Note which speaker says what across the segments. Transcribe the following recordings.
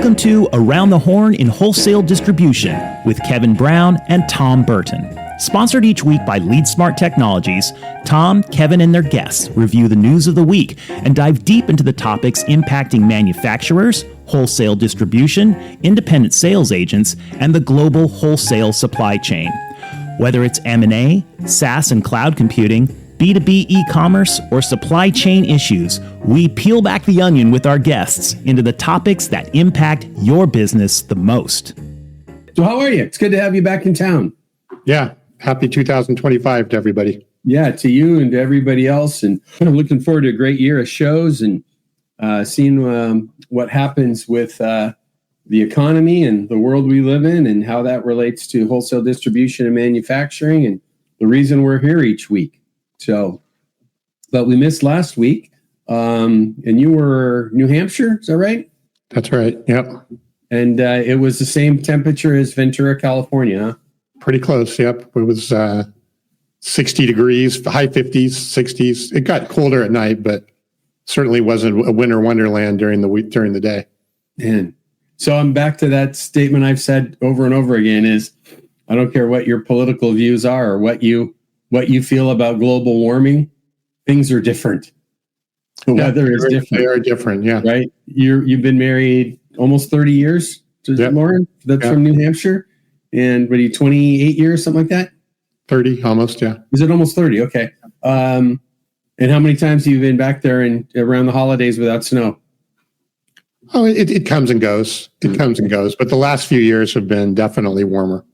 Speaker 1: Welcome to Around the Horn in Wholesale Distribution with Kevin Brown and Tom Burton. Sponsored each week by LeadSmart Technologies, Tom, Kevin, and their guests review the news of the week and dive deep into the topics impacting manufacturers, wholesale distribution, independent sales agents, and the global wholesale supply chain. Whether it's M&A, SaaS and cloud computing, B2B e-commerce, or supply chain issues, we peel back the onion with our guests into the topics that impact your business the most.
Speaker 2: So how are you? It's good to have you back in town.
Speaker 3: Yeah. Happy 2025 to everybody.
Speaker 2: Yeah, to you and to everybody else. And I'm looking forward to a great year of shows and seeing what happens with the economy and the world we live in and how that relates to wholesale distribution and manufacturing and the reason we're here each week. So, but we missed last week, and you were New Hampshire, is that right?
Speaker 3: That's right, yep.
Speaker 2: And it was the same temperature as Ventura, California, huh?
Speaker 3: Pretty close, yep. It was 60 degrees, high 50s, 60s. It got colder at night, but certainly wasn't a winter wonderland during the week, during the day.
Speaker 2: Man. So I'm back to that statement I've said over and over again is, I don't care what your political views are or what you feel about global warming, things are different. The weather is different.
Speaker 3: They are different, yeah.
Speaker 2: Right? You've been married almost 30 years to Lauren, that's from New Hampshire. And what are you, 28 years, something like that?
Speaker 3: 30, almost, yeah.
Speaker 2: Is it almost 30? Okay. And how many times have you been back there and around the holidays without snow?
Speaker 3: Oh, it comes and goes. It comes and goes. But the last few years have been definitely warmer.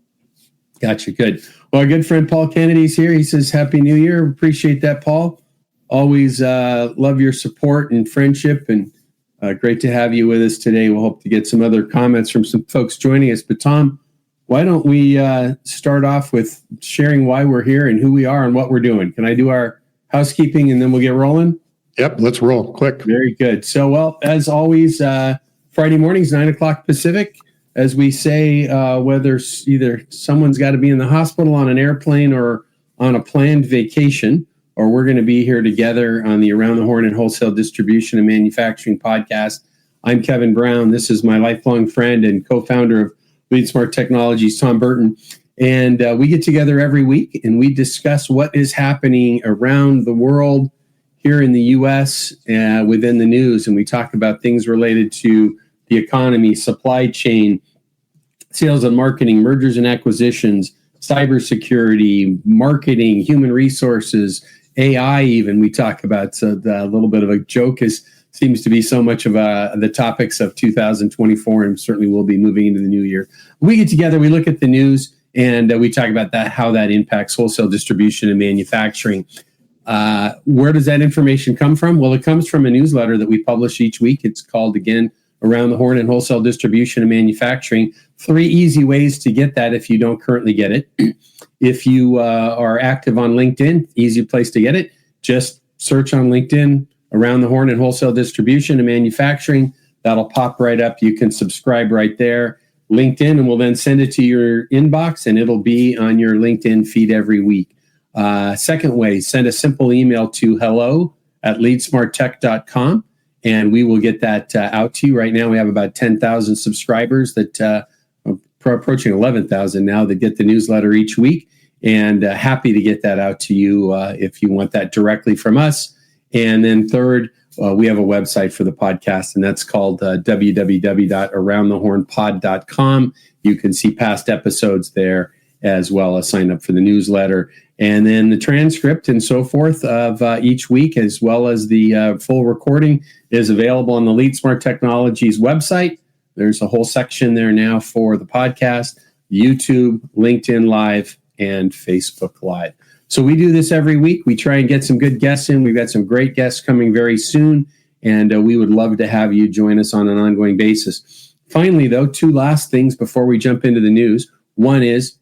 Speaker 2: Gotcha. Good. Well, our good friend Paul Kennedy's here. He says, Happy New Year. Appreciate that, Paul. Always love your support and friendship, and great to have you with us today. We'll hope to get some other comments from some folks joining us. But Tom, why don't we start off with sharing why we're here and who we are and what we're doing? Can I do our housekeeping and then we'll get rolling?
Speaker 3: Yep, let's roll quick.
Speaker 2: Very good. So, well, as always, Friday mornings, 9 o'clock Pacific. As we say, whether either someone's got to be in the hospital, on an airplane, or on a planned vacation, or we're going to be here together on the Around the Horn and Wholesale Distribution and Manufacturing podcast. I'm Kevin Brown. This is my lifelong friend and co-founder of LeadSmart Technologies, Tom Burton. And we get together every week and we discuss what is happening around the world, here in the U.S., within the news. And we talk about things related to the economy, supply chain, sales and marketing, mergers and acquisitions, cybersecurity, marketing, human resources, AI even we talk about. So a little bit of a joke seems to be so much of the topics of 2024, and certainly will be moving into the new year. We get together, we look at the news, and we talk about that, how that impacts wholesale distribution and manufacturing. Where does that information come from? Well, it comes from a newsletter that we publish each week. It's called, again, Around the Horn and Wholesale Distribution and Manufacturing. 3 easy ways to get that if you don't currently get it. If you are active on LinkedIn, easy place to get it. Just search on LinkedIn, Around the Horn and Wholesale Distribution and Manufacturing. That'll pop right up. You can subscribe right there. LinkedIn, and we'll then send it to your inbox, and it'll be on your LinkedIn feed every week. Second way, send a simple email to hello@leadsmarttech.com. And we will get that out to you. Right now, we have about 10,000 subscribers that approaching 11,000 now that get the newsletter each week. And happy to get that out to you if you want that directly from us. And then third, we have a website for the podcast, and that's called www.aroundthehornpod.com. You can see past episodes there, as well as sign up for the newsletter. And then the transcript and so forth of each week, as well as the full recording, is available on the LeadSmart Technologies website. There's a whole section there now for the podcast, YouTube, LinkedIn Live, and Facebook Live. So we do this every week. We try and get some good guests in. We've got some great guests coming very soon, and we would love to have you join us on an ongoing basis. Finally, though, 2 last things before we jump into the news. One is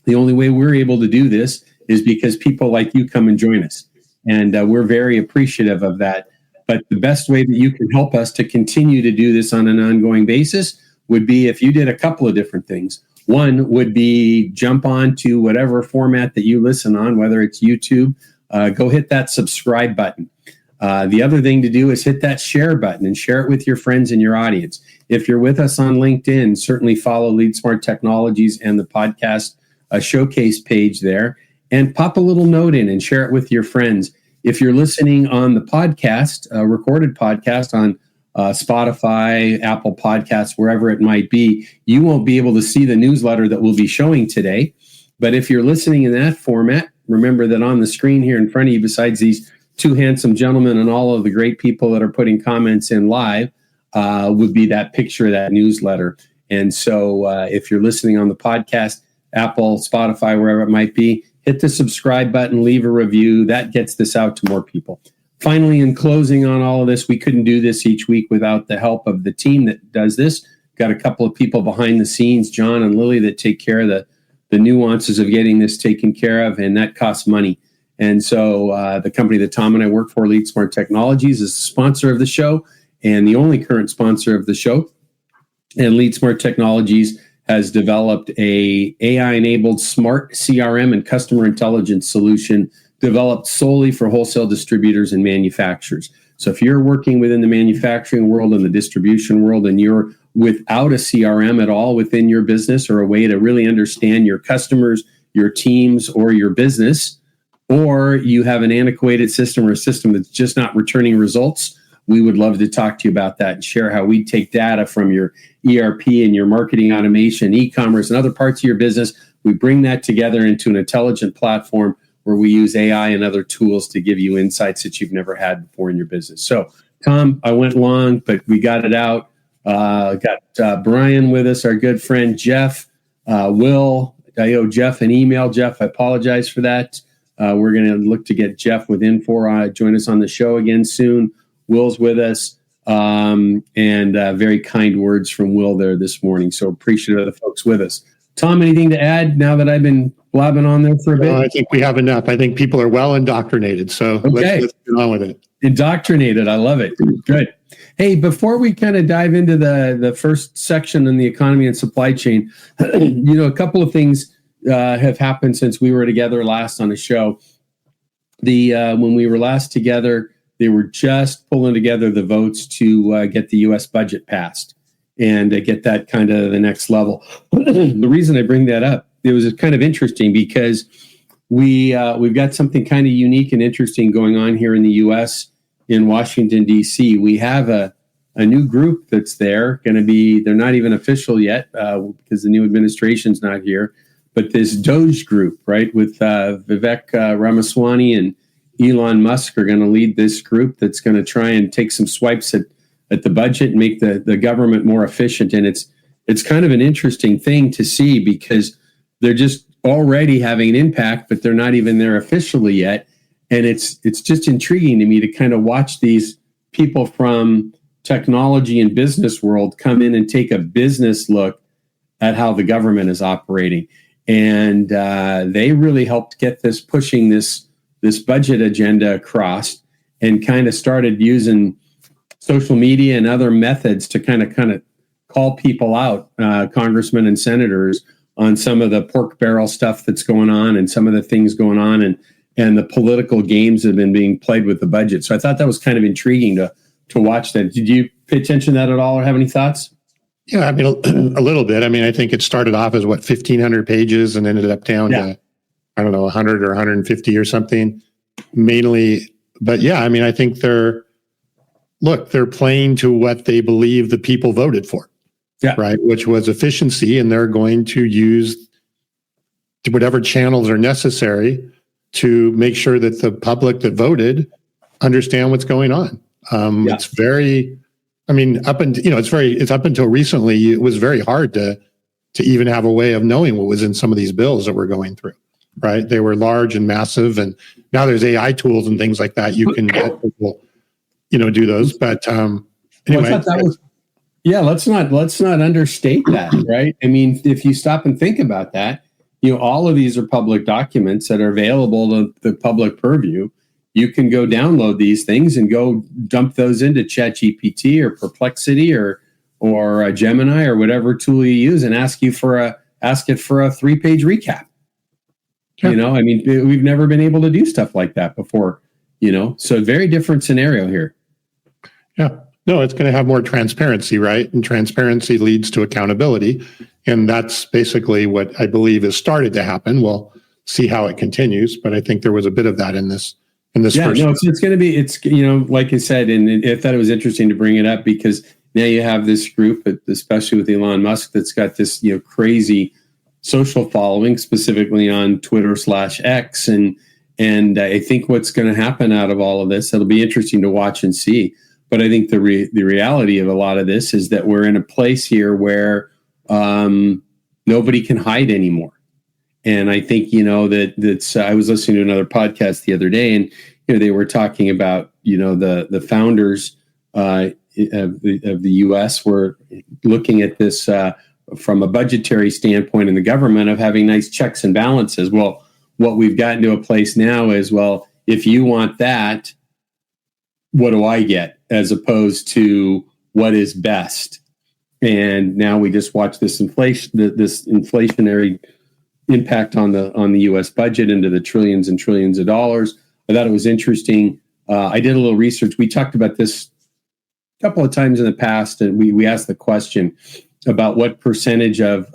Speaker 2: the only way we're able to do this is because people like you come and join us. And we're very appreciative of that. But the best way that you can help us to continue to do this on an ongoing basis would be if you did a couple of different things. One would be jump on to whatever format that you listen on, whether it's YouTube, go hit that subscribe button. The other thing to do is hit that share button and share it with your friends in your audience. If you're with us on LinkedIn, certainly follow LeadSmart Technologies and the podcast showcase page there, and pop a little note in and share it with your friends. If you're listening on the podcast, recorded podcast on Spotify, Apple Podcasts, wherever it might be, you won't be able to see the newsletter that we'll be showing today. But if you're listening in that format, remember that on the screen here in front of you, besides these two handsome gentlemen and all of the great people that are putting comments in live, would be that picture of that newsletter. And so if you're listening on the podcast, Apple, Spotify, wherever it might be, hit the subscribe button, leave a review. That gets this out to more people. Finally, in closing on all of this, we couldn't do this each week without the help of the team that does this. Got a couple of people behind the scenes, John and Lily, that take care of the nuances of getting this taken care of, and that costs money. And so the company that Tom and I work for, LeadSmart Technologies, is the sponsor of the show and the only current sponsor of the show. And LeadSmart Technologies has developed a AI-enabled smart CRM and customer intelligence solution developed solely for wholesale distributors and manufacturers. So if you're working within the manufacturing world and the distribution world, and you're without a CRM at all within your business, or a way to really understand your customers, your teams, or your business, or you have an antiquated system or a system that's just not returning results, we would love to talk to you about that and share how we take data from your ERP and your marketing automation, e-commerce, and other parts of your business. We bring that together into an intelligent platform where we use AI and other tools to give you insights that you've never had before in your business. So, Tom, I went long, but we got it out. Got Brian with us, our good friend Jeff, Will. I owe Jeff an email. Jeff, I apologize for that. We're going to look to get Jeff with Infor join us on the show again soon. Will's with us, and very kind words from Will there this morning. So appreciative of the folks with us. Tom, anything to add now that I've been blabbing on there for a bit?
Speaker 3: I think we have enough. I think people are well indoctrinated. So let's get on with it.
Speaker 2: Indoctrinated. I love it. Good. Hey, before we kind of dive into the first section in the economy and supply chain, a couple of things have happened since we were together last on a show. When we were last together, they were just pulling together the votes to get the U.S. budget passed and get that kind of the next level. The reason I bring that up, it was kind of interesting because we've got something kind of unique and interesting going on here in the U.S. in Washington, D.C. We have a new group that's there, they're not even official yet because the new administration's not here, but this Doge group, right, with Vivek Ramaswamy and Elon Musk are going to lead this group that's going to try and take some swipes at the budget and make the government more efficient. And it's kind of an interesting thing to see because they're just already having an impact, but they're not even there officially yet. And it's just intriguing to me to kind of watch these people from technology and business world come in and take a business look at how the government is operating. And they really helped get pushing this budget agenda across, and kind of started using social media and other methods to kind of call people out, congressmen and senators, on some of the pork barrel stuff that's going on and some of the things going on and the political games that have been being played with the budget. So I thought that was kind of intriguing to watch that. Did you pay attention to that at all or have any thoughts?
Speaker 3: Yeah, I mean, a little bit. I mean, I think it started off as 1,500 pages and ended up down to, I don't know, 100 or 150 or something mainly. But yeah, I mean, I think they're playing to what they believe the people voted for, right? Which was efficiency. And they're going to use whatever channels are necessary to make sure that the public that voted understand what's going on. It's very, I mean, it's up until recently, it was very hard to even have a way of knowing what was in some of these bills that we're going through, right? They were large and massive, and now there's AI tools and things like that. You can get people, do those. But anyway,
Speaker 2: let's not understate that, right? I mean, if you stop and think about that, all of these are public documents that are available to the public purview. You can go download these things and go dump those into ChatGPT or Perplexity or Gemini or whatever tool you use and ask it for a 3-page recap. Yeah. I mean, we've never been able to do stuff like that before, so very different scenario here.
Speaker 3: Yeah. No, it's going to have more transparency, right? And transparency leads to accountability. And that's basically what I believe has started to happen. We'll see how it continues, but I think there was a bit of that in this
Speaker 2: Yeah,
Speaker 3: first.
Speaker 2: no, it's going to be, like I said, and I thought it was interesting to bring it up because now you have this group, especially with Elon Musk, that's got this, crazy social following, specifically on Twitter/X. And I think what's going to happen out of all of this, it'll be interesting to watch and see. But I think the reality of a lot of this is that we're in a place here where nobody can hide anymore. And I think, that's I was listening to another podcast the other day, and they were talking about, the founders of the U.S. were looking at this from a budgetary standpoint in the government of having nice checks and balances. Well, what we've gotten to a place now is, well, if you want that, what do I get? As opposed to what is best. And now we just watch this inflationary impact on the U.S. budget into the trillions and trillions of dollars. I thought it was interesting. I did a little research. We talked about this a couple of times in the past, and we asked the question about what percentage of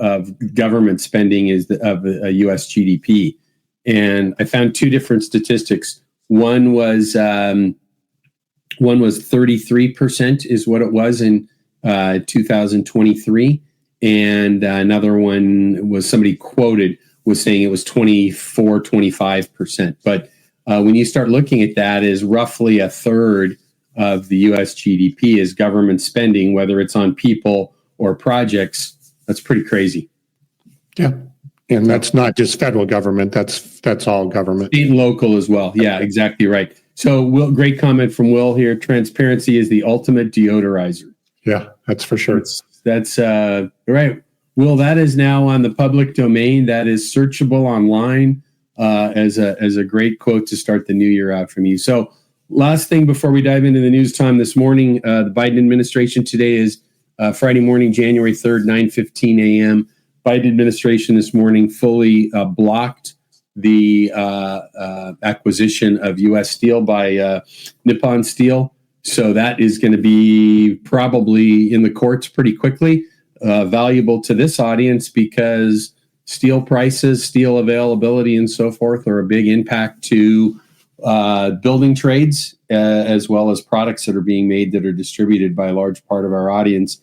Speaker 2: government spending is of U.S. GDP. And I found two different statistics. One was 33% is what it was in 2023. And another one was somebody quoted was saying it was 25%. But when you start looking at that, is roughly a third of the U.S. GDP is government spending, whether it's on people or projects. That's pretty crazy.
Speaker 3: Yeah. And that's not just federal government. That's all government.
Speaker 2: State and local as well. Yeah, exactly right. So, Will, great comment from Will here. Transparency is the ultimate deodorizer.
Speaker 3: Yeah, that's for sure.
Speaker 2: That's right. Will, that is now on the public domain. That is searchable online as a great quote to start the new year out from you. So, last thing before we dive into the news time this morning, the Biden administration today is Friday morning, January 3rd, 9:15 a.m. Biden administration this morning fully blocked the acquisition of U.S. Steel by Nippon Steel. So that is going to be probably in the courts pretty quickly, valuable to this audience because steel prices, steel availability, and so forth are a big impact to building trades as well as products that are being made that are distributed by a large part of our audience.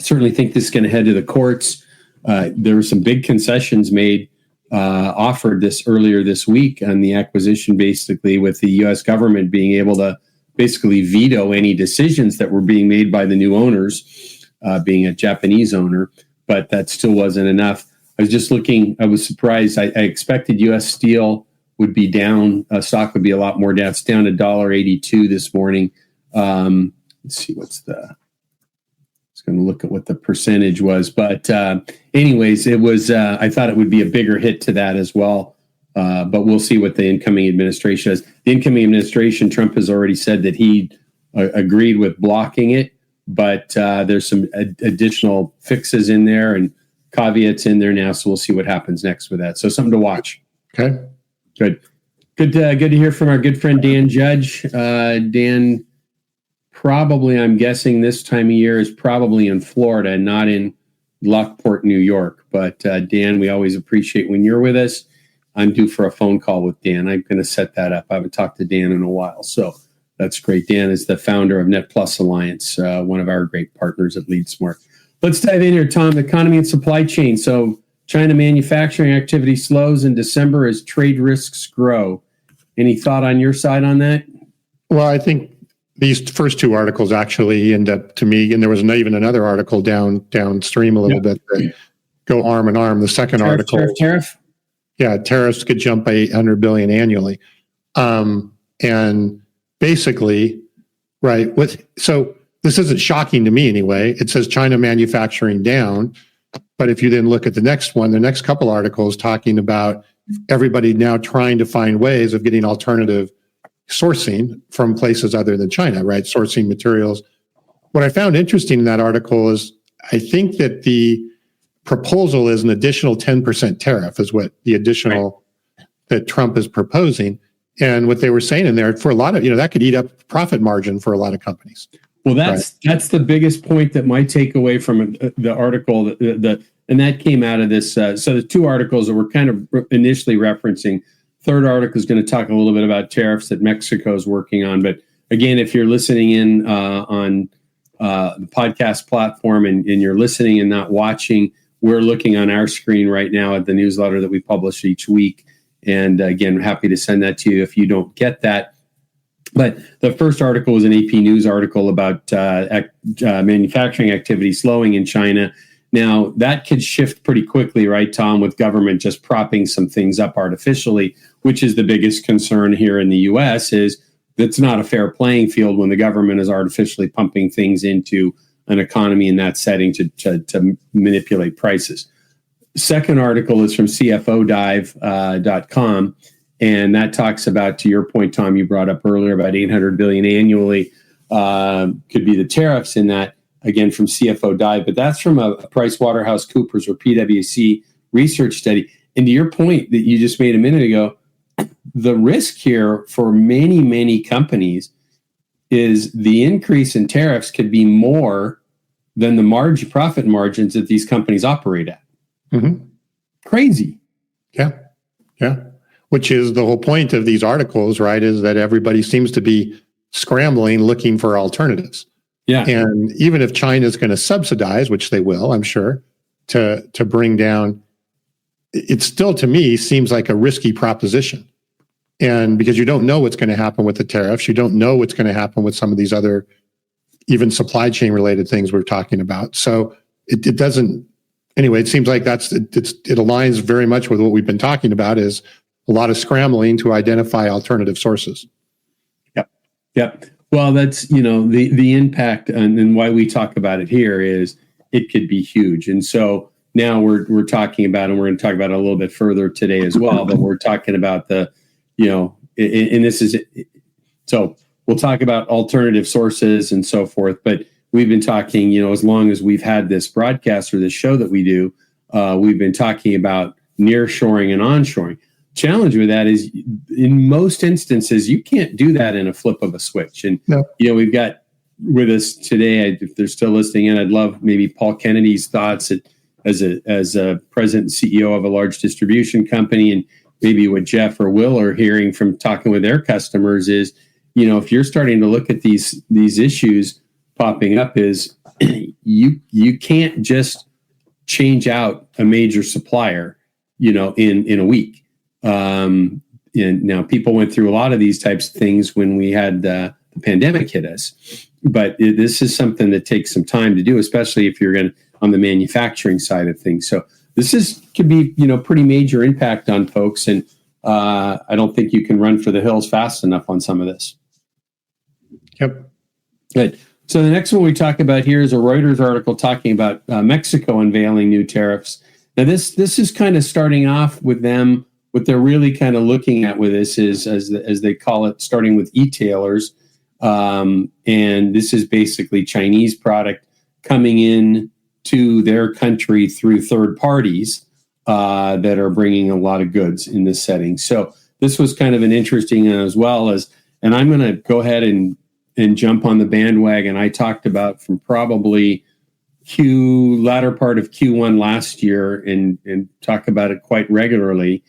Speaker 2: Certainly think this is going to head to the courts. There were some big concessions made, offered this earlier this week on the acquisition, basically with the U.S. government being able to basically veto any decisions that were being made by the new owners, being a Japanese owner, but that still wasn't enough. I was just looking, I was surprised. I expected U.S. Steel would be down, stock would be a lot more down. It's down to $1.82 this morning. Let's see, going to look at what the percentage was, but anyways, it was. I thought it would be a bigger hit to that as well, but we'll see what the incoming administration does. The incoming administration, Trump has already said that he agreed with blocking it, but there's some additional fixes in there and caveats in there now, so we'll see what happens next with that. So something to watch.
Speaker 3: Okay,
Speaker 2: good to hear from our good friend Dan Judge. Dan. Probably, I'm guessing this time of year is probably in Florida, not in Lockport, New York. But Dan, we always appreciate when you're with us. I'm due for a phone call with Dan. I'm going to set that up. I haven't talked to Dan in a while, so that's great. Dan is the founder of Net Plus Alliance, one of our great partners at LeadSmart. Let's dive in here, Tom. Economy and supply chain. So China manufacturing activity slows in December as trade risks grow. Any thought on your side on that?
Speaker 3: Well, I think these first two articles actually end up, to me, and there was even another article downstream a little bit that go arm in arm. The second article,
Speaker 2: tariff.
Speaker 3: Yeah, tariffs could jump by $800 billion annually, and basically, right. So this isn't shocking to me anyway. It says China manufacturing down, but if you then look at the next one, the next couple articles talking about everybody now trying to find ways of getting alternative sourcing from places other than China, right? Sourcing materials. What I found interesting in that article is I think that the proposal is an additional 10% tariff is what the additional that Trump is proposing. And what they were saying in there, for a lot of, that could eat up profit margin for a lot of companies.
Speaker 2: Well, that's the biggest point that my takeaway from the article, and that came out of this. So the two articles that we're kind of initially referencing. Third article is going to talk a little bit about tariffs that Mexico is working on. But again, if you're listening in on the podcast platform and you're listening and not watching, we're looking on our screen right now at the newsletter that we publish each week. And again, happy to send that to you if you don't get that. But the first article was an AP News article about manufacturing activity slowing in China. Now, that could shift pretty quickly, right, Tom, with government just propping some things up artificially, which is the biggest concern here in the U.S. is that's not a fair playing field when the government is artificially pumping things into an economy in that setting to manipulate prices. Second article is from CFOdive.com, and that talks about, to your point, Tom, you brought up earlier, about $800 billion annually could be the tariffs in that, again, from CFO Dive, but that's from a PricewaterhouseCoopers or PwC research study. And to your point that you just made a minute ago, the risk here for many, many companies is the increase in tariffs could be more than the profit margins that these companies operate at.
Speaker 3: Mm-hmm.
Speaker 2: Crazy.
Speaker 3: Yeah. Which is the whole point of these articles, right? Is that everybody seems to be scrambling, looking for alternatives.
Speaker 2: Yeah.
Speaker 3: And even if China is going to subsidize, which they will, I'm sure, to bring down, it still, to me, seems like a risky proposition. And because you don't know what's going to happen with the tariffs, you don't know what's going to happen with some of these other, even supply chain related things we're talking about. So it doesn't, anyway, it seems like it aligns very much with what we've been talking about, is a lot of scrambling to identify alternative sources.
Speaker 2: Yep. Well, that's, the impact and why we talk about it here is it could be huge. And so now we're talking about, and we're going to talk about it a little bit further today as well, but we're talking about and this is, so we'll talk about alternative sources and so forth, but we've been talking, as long as we've had this broadcast or this show that we do, we've been talking about nearshoring and onshoring. Challenge with that is, in most instances, you can't do that in a flip of a switch. And
Speaker 3: no.
Speaker 2: We've got with us today, if they're still listening in, I'd love maybe Paul Kennedy's thoughts as a president and CEO of a large distribution company, and maybe what Jeff or Will are hearing from talking with their customers is, if you're starting to look at these issues popping up, is you can't just change out a major supplier, in a week. And now people went through a lot of these types of things when we had the pandemic hit us, but this is something that takes some time to do, especially if you're on the manufacturing side of things. So this could be, pretty major impact on folks. And I don't think you can run for the hills fast enough on some of this.
Speaker 3: Yep.
Speaker 2: Good. So the next one we talk about here is a Reuters article talking about Mexico unveiling new tariffs. Now this is kind of starting off with them. What they're really kind of looking at with this is, as they call it, starting with e-tailers. And this is basically Chinese product coming in to their country through third parties that are bringing a lot of goods in this setting. So this was kind of an interesting as well as, and I'm going to go ahead and jump on the bandwagon I talked about from probably latter part of Q1 last year and talk about it quite regularly.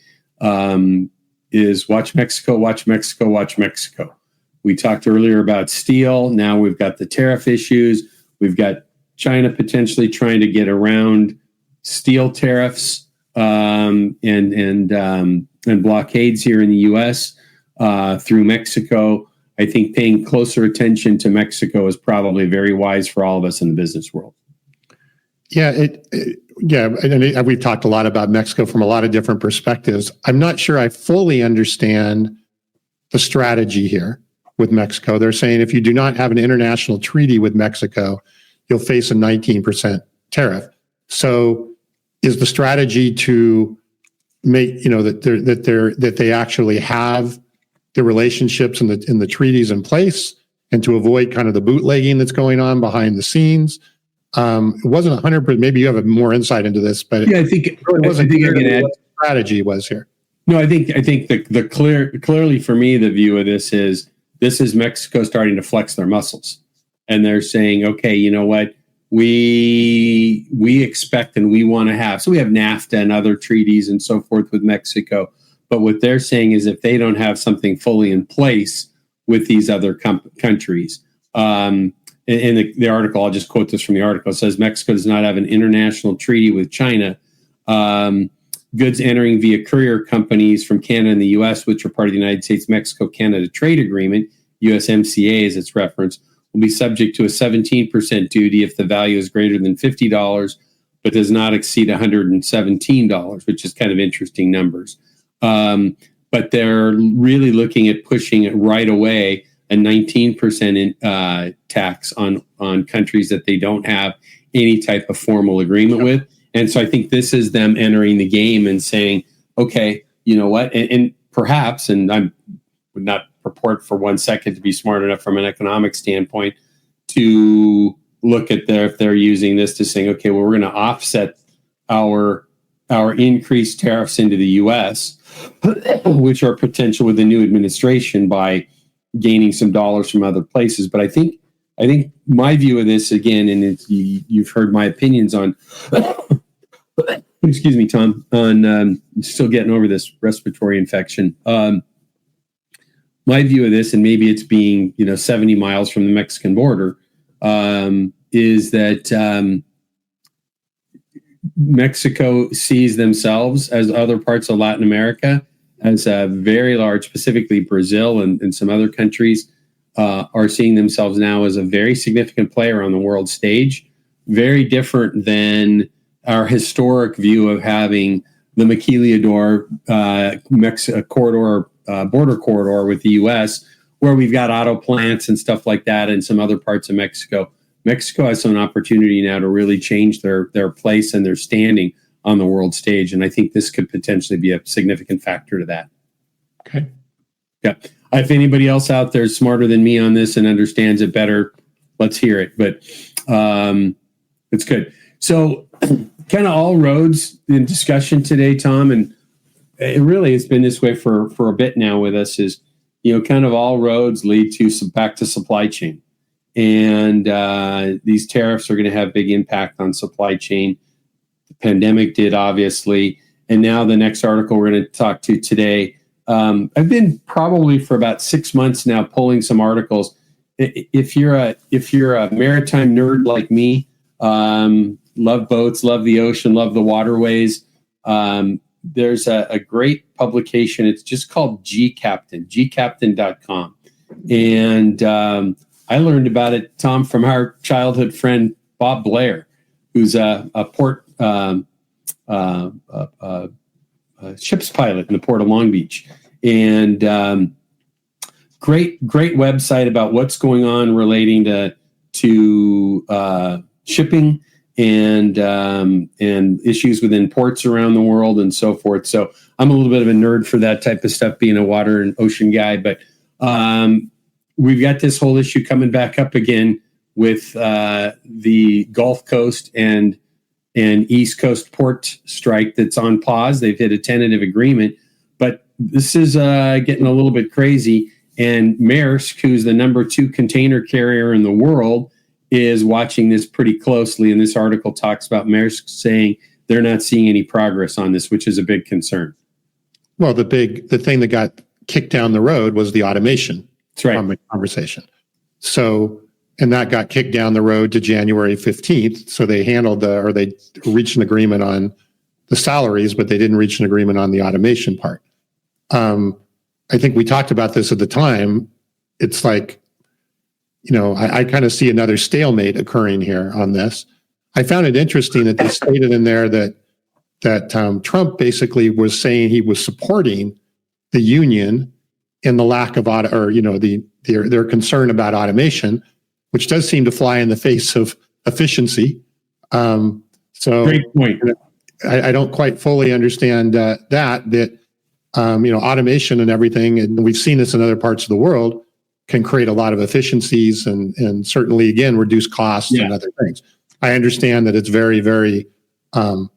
Speaker 2: Is watch Mexico, watch Mexico, watch Mexico. We talked earlier about steel. Now we've got the tariff issues. We've got China potentially trying to get around steel tariffs and blockades here in the U.S. Through Mexico. I think paying closer attention to Mexico is probably very wise for all of us in the business world.
Speaker 3: Yeah, and we've talked a lot about Mexico from a lot of different perspectives. I'm not sure I fully understand the strategy here with Mexico. They're saying if you do not have an international treaty with Mexico, you'll face a 19% tariff. So is the strategy to make, that they actually have the relationships and the treaties in place, and to avoid kind of the bootlegging that's going on behind the scenes? It wasn't 100%. Maybe you have more insight into this, but
Speaker 2: yeah, I think
Speaker 3: it really wasn't
Speaker 2: I
Speaker 3: clear what the strategy was here.
Speaker 2: No, I think the clearly for me, the view of this is Mexico starting to flex their muscles, and they're saying, okay, you know what, we expect and we want to have. So we have NAFTA and other treaties and so forth with Mexico. But what they're saying is if they don't have something fully in place with these other countries, in the article, I'll just quote this from the article. It says Mexico does not have an international treaty with China. Goods entering via courier companies from Canada and the U.S., which are part of the United States-Mexico-Canada Trade Agreement, USMCA as it's referenced, will be subject to a 17% duty if the value is greater than $50, but does not exceed $117, which is kind of interesting numbers. But they're really looking at pushing it right away, a 19% tax on countries that they don't have any type of formal agreement with. And so I think this is them entering the game and saying, okay, you know what, and perhaps, and I would not purport for 1 second to be smart enough from an economic standpoint to look at if they're using this to saying, okay, well, we're going to offset our increased tariffs into the U.S., which are potential with the new administration by gaining some dollars from other places. But I think my view of this, again, and you've heard my opinions on, excuse me, Tom, on still getting over this respiratory infection. My view of this, and maybe it's being 70 miles from the Mexican border, is that Mexico sees themselves, as other parts of Latin America, as a very large, specifically Brazil and some other countries, are seeing themselves now as a very significant player on the world stage, very different than our historic view of having the maquilador border corridor with the U.S., where we've got auto plants and stuff like that and some other parts of Mexico. Mexico has some opportunity now to really change their place and their standing on the world stage, and I think this could potentially be a significant factor to that.
Speaker 3: Okay.
Speaker 2: Yeah. If anybody else out there is smarter than me on this and understands it better, let's hear it. But it's good. So kind of all roads in discussion today, Tom, and it really has been this way for a bit now with us, is, kind of all roads lead to back to supply chain. And these tariffs are going to have big impact on supply chain. The pandemic did, obviously. And now the next article we're going to talk to today, I've been probably for about 6 months now pulling some articles. If you're a maritime nerd like me, love boats, love the ocean, love the waterways, there's a great publication. It's just called gcaptain.com. And I learned about it, Tom, from our childhood friend, Bob Blair, who's a port ship's pilot in the Port of Long Beach. And great website about what's going on relating to shipping and issues within ports around the world and so forth. So I'm a little bit of a nerd for that type of stuff, being a water and ocean guy. But we've got this whole issue coming back up again with the Gulf Coast and East Coast port strike that's on pause. They've hit a tentative agreement, but this is getting a little bit crazy. And Maersk, who's the number 2 container carrier in the world, is watching this pretty closely. And this article talks about Maersk saying they're not seeing any progress on this, which is a big concern.
Speaker 3: Well, the thing that got kicked down the road was the automation.
Speaker 2: That's right.
Speaker 3: From the conversation. So, and that got kicked down the road to January 15th. So they they reached an agreement on the salaries, but they didn't reach an agreement on the automation part. I think we talked about this at the time. It's like, I kind of see another stalemate occurring here on this. I found it interesting that they stated in there that Trump basically was saying he was supporting the union in the lack of their concern about automation, which does seem to fly in the face of efficiency. So
Speaker 2: great point.
Speaker 3: I don't quite fully understand that automation and everything, and we've seen this in other parts of the world, can create a lot of efficiencies and certainly, again, reduce costs and other things. I understand that it's very, very, I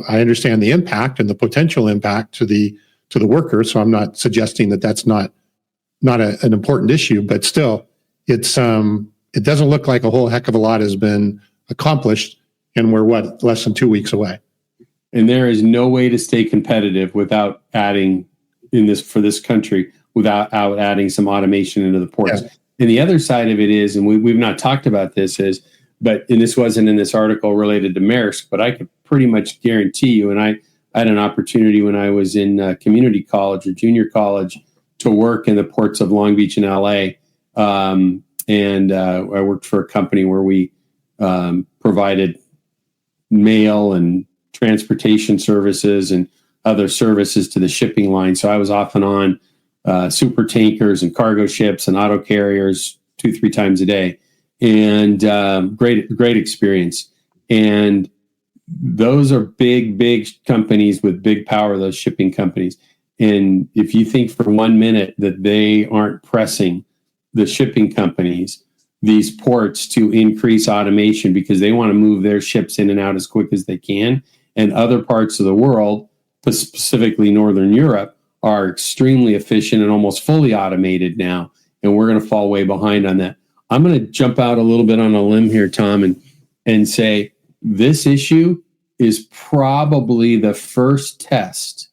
Speaker 3: understand the impact and the potential impact to the to the worker. So I'm not suggesting that that's not an important issue, but still, it doesn't look like a whole heck of a lot has been accomplished, and we're less than 2 weeks away.
Speaker 2: And there is no way to stay competitive without adding for this country without adding some automation into the ports. Yeah. And the other side of it is, and we've not talked about this, and this wasn't in this article related to Maersk, but I could pretty much guarantee you, and I had an opportunity when I was in community college or junior college to work in the ports of Long Beach and LA. And I worked for a company where we provided mail and transportation services and other services to the shipping line. So I was off and on super tankers and cargo ships and auto carriers 2-3 times a day. And great experience. And those are big companies with big power, those shipping companies. And if you think for 1 minute that they aren't pressing the shipping companies, these ports, to increase automation because they want to move their ships in and out as quick as they can, and other parts of the world, specifically Northern Europe, are extremely efficient and almost fully automated now, and we're going to fall way behind on that. I'm going to jump out a little bit on a limb here, Tom, and say this issue is probably the first test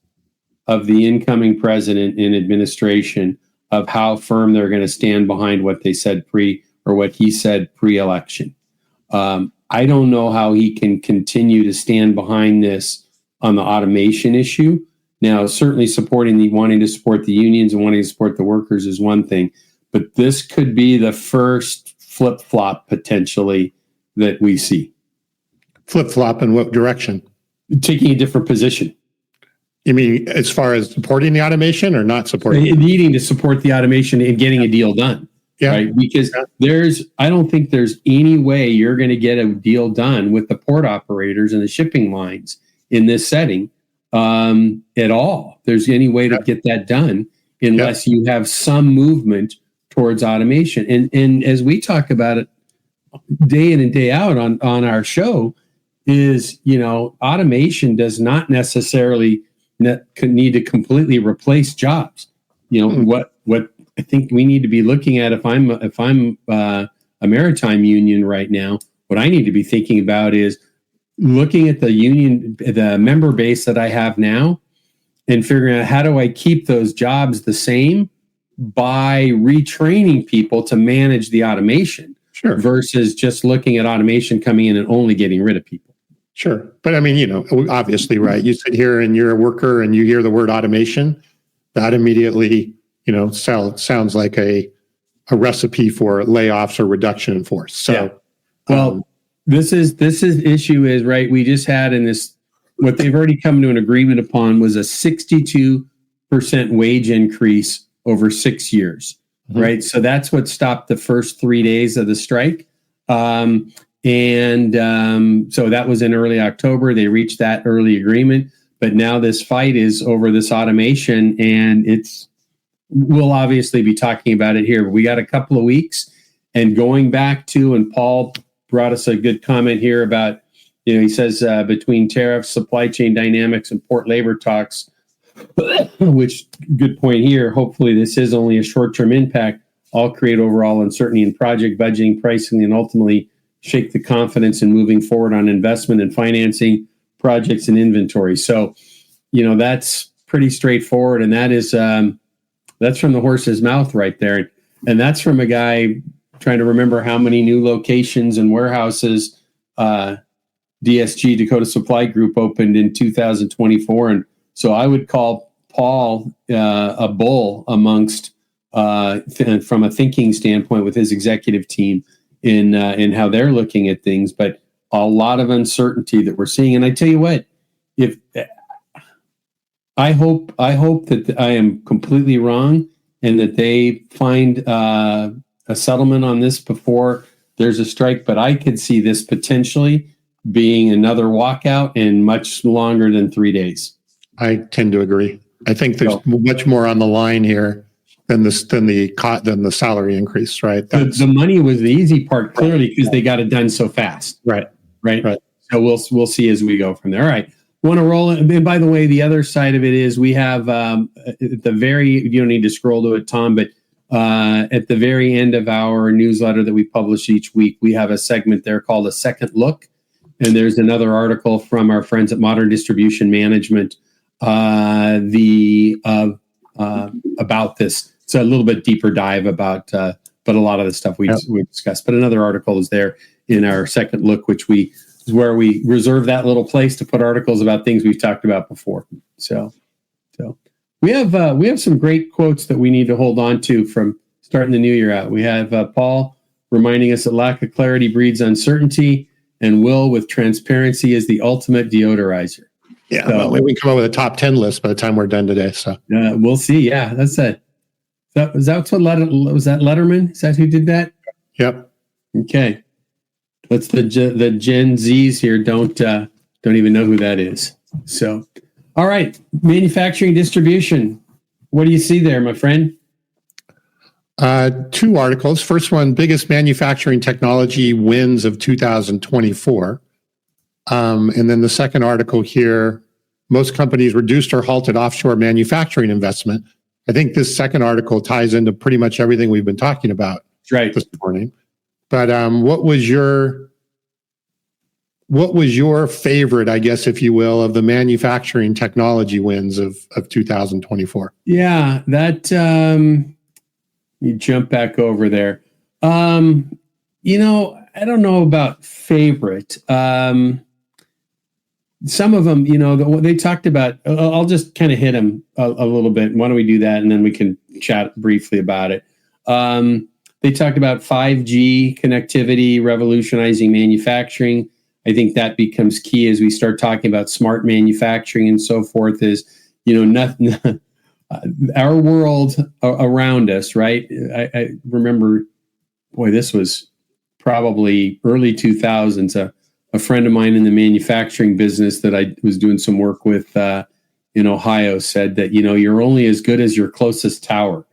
Speaker 2: of the incoming president and administration of how firm they're going to stand behind what they said what he said pre-election. I don't know how he can continue to stand behind this on the automation issue. Now, certainly wanting to support the unions and wanting to support the workers is one thing, but this could be the first flip-flop potentially that we see.
Speaker 3: Flip-flop in what direction?
Speaker 2: Taking a different position.
Speaker 3: You mean as far as supporting the automation or not supporting it?
Speaker 2: Needing to support the automation and getting a deal done. Yeah. Right? Because I don't think there's any way you're going to get a deal done with the port operators and the shipping lines in this setting at all. There's any way to get that done unless you have some movement towards automation. And as we talk about it day in and day out on our show is, automation does not necessarily need to completely replace jobs. What I think we need to be looking at, if I'm a maritime union right now, what I need to be thinking about is looking at the member base that I have now and figuring out how do I keep those jobs the same by retraining people to manage the automation versus just looking at automation coming in and only getting rid of people.
Speaker 3: Sure. But I mean, obviously, right. You sit here and you're a worker and you hear the word automation, that immediately, sounds like a recipe for layoffs or reduction in force. So,
Speaker 2: this issue is right. We just had what they've already come to an agreement upon was a 62% wage increase over 6 years. Mm-hmm. Right. So that's what stopped the first 3 days of the strike. So that was in early October. They reached that early agreement, but now this fight is over this automation, and we'll obviously be talking about it here, but we got a couple of weeks. And going back to, and Paul brought us a good comment here about, he says between tariffs, supply chain dynamics, and port labor talks, which good point here. Hopefully this is only a short-term impact. All create overall uncertainty in project budgeting, pricing, and ultimately shake the confidence in moving forward on investment and financing projects and inventory. So, that's pretty straightforward. And that is, that's from the horse's mouth right there. And that's from a guy trying to remember how many new locations and warehouses DSG, Dakota Supply Group, opened in 2024. And so I would call Paul a bull amongst, from a thinking standpoint with his executive team in how they're looking at things. But a lot of uncertainty that we're seeing. And I tell you what, I hope that I am completely wrong and that they find a settlement on this before there's a strike. But I could see this potentially being another walkout and much longer than 3 days.
Speaker 3: I tend to agree. I think there's much more on the line here than the salary increase, right?
Speaker 2: The money was the easy part, clearly, because they got it done so fast.
Speaker 3: Right.
Speaker 2: So we'll see as we go from there. All right. Want to roll it? And by the way, the other side of it is we have at the very, you don't need to scroll to it, Tom, but at the very end of our newsletter that we publish each week, we have a segment there called A Second Look. And there's another article from our friends at Modern Distribution Management about this. It's a little bit deeper dive about, but a lot of the stuff we discussed. But another article is there in our Second Look, which is where we reserve that little place to put articles about things we've talked about before. So we have some great quotes that we need to hold on to from starting the new year out. We have Paul reminding us that lack of clarity breeds uncertainty, and Will with transparency is the ultimate deodorizer.
Speaker 3: Yeah, so, well, we can come up with a top 10 list by the time we're done today. So
Speaker 2: we'll see. Yeah, that's it. Was that Letterman? Is that who did that?
Speaker 3: Yep.
Speaker 2: Okay. What's the Gen Zs here? Don't even know who that is. So, all right, manufacturing distribution. What do you see there, my friend?
Speaker 3: Two articles. First one, biggest manufacturing technology wins of 2024. And then the second article here, most companies reduced or halted offshore manufacturing investment. I think this second article ties into pretty much everything we've been talking about this morning. But what was your favorite, I guess, if you will, of the manufacturing technology wins of 2024?
Speaker 2: Yeah, that you jump back over there. I don't know about favorite. Some of them, they talked about, I'll just kind of hit them a little bit. Why don't we do that? And then we can chat briefly about it. They talked about 5G connectivity, revolutionizing manufacturing. I think that becomes key as we start talking about smart manufacturing and so forth is, nothing, our world around us, right? I remember, this was probably early 2000s. A friend of mine in the manufacturing business that I was doing some work with in Ohio said that, you're only as good as your closest tower,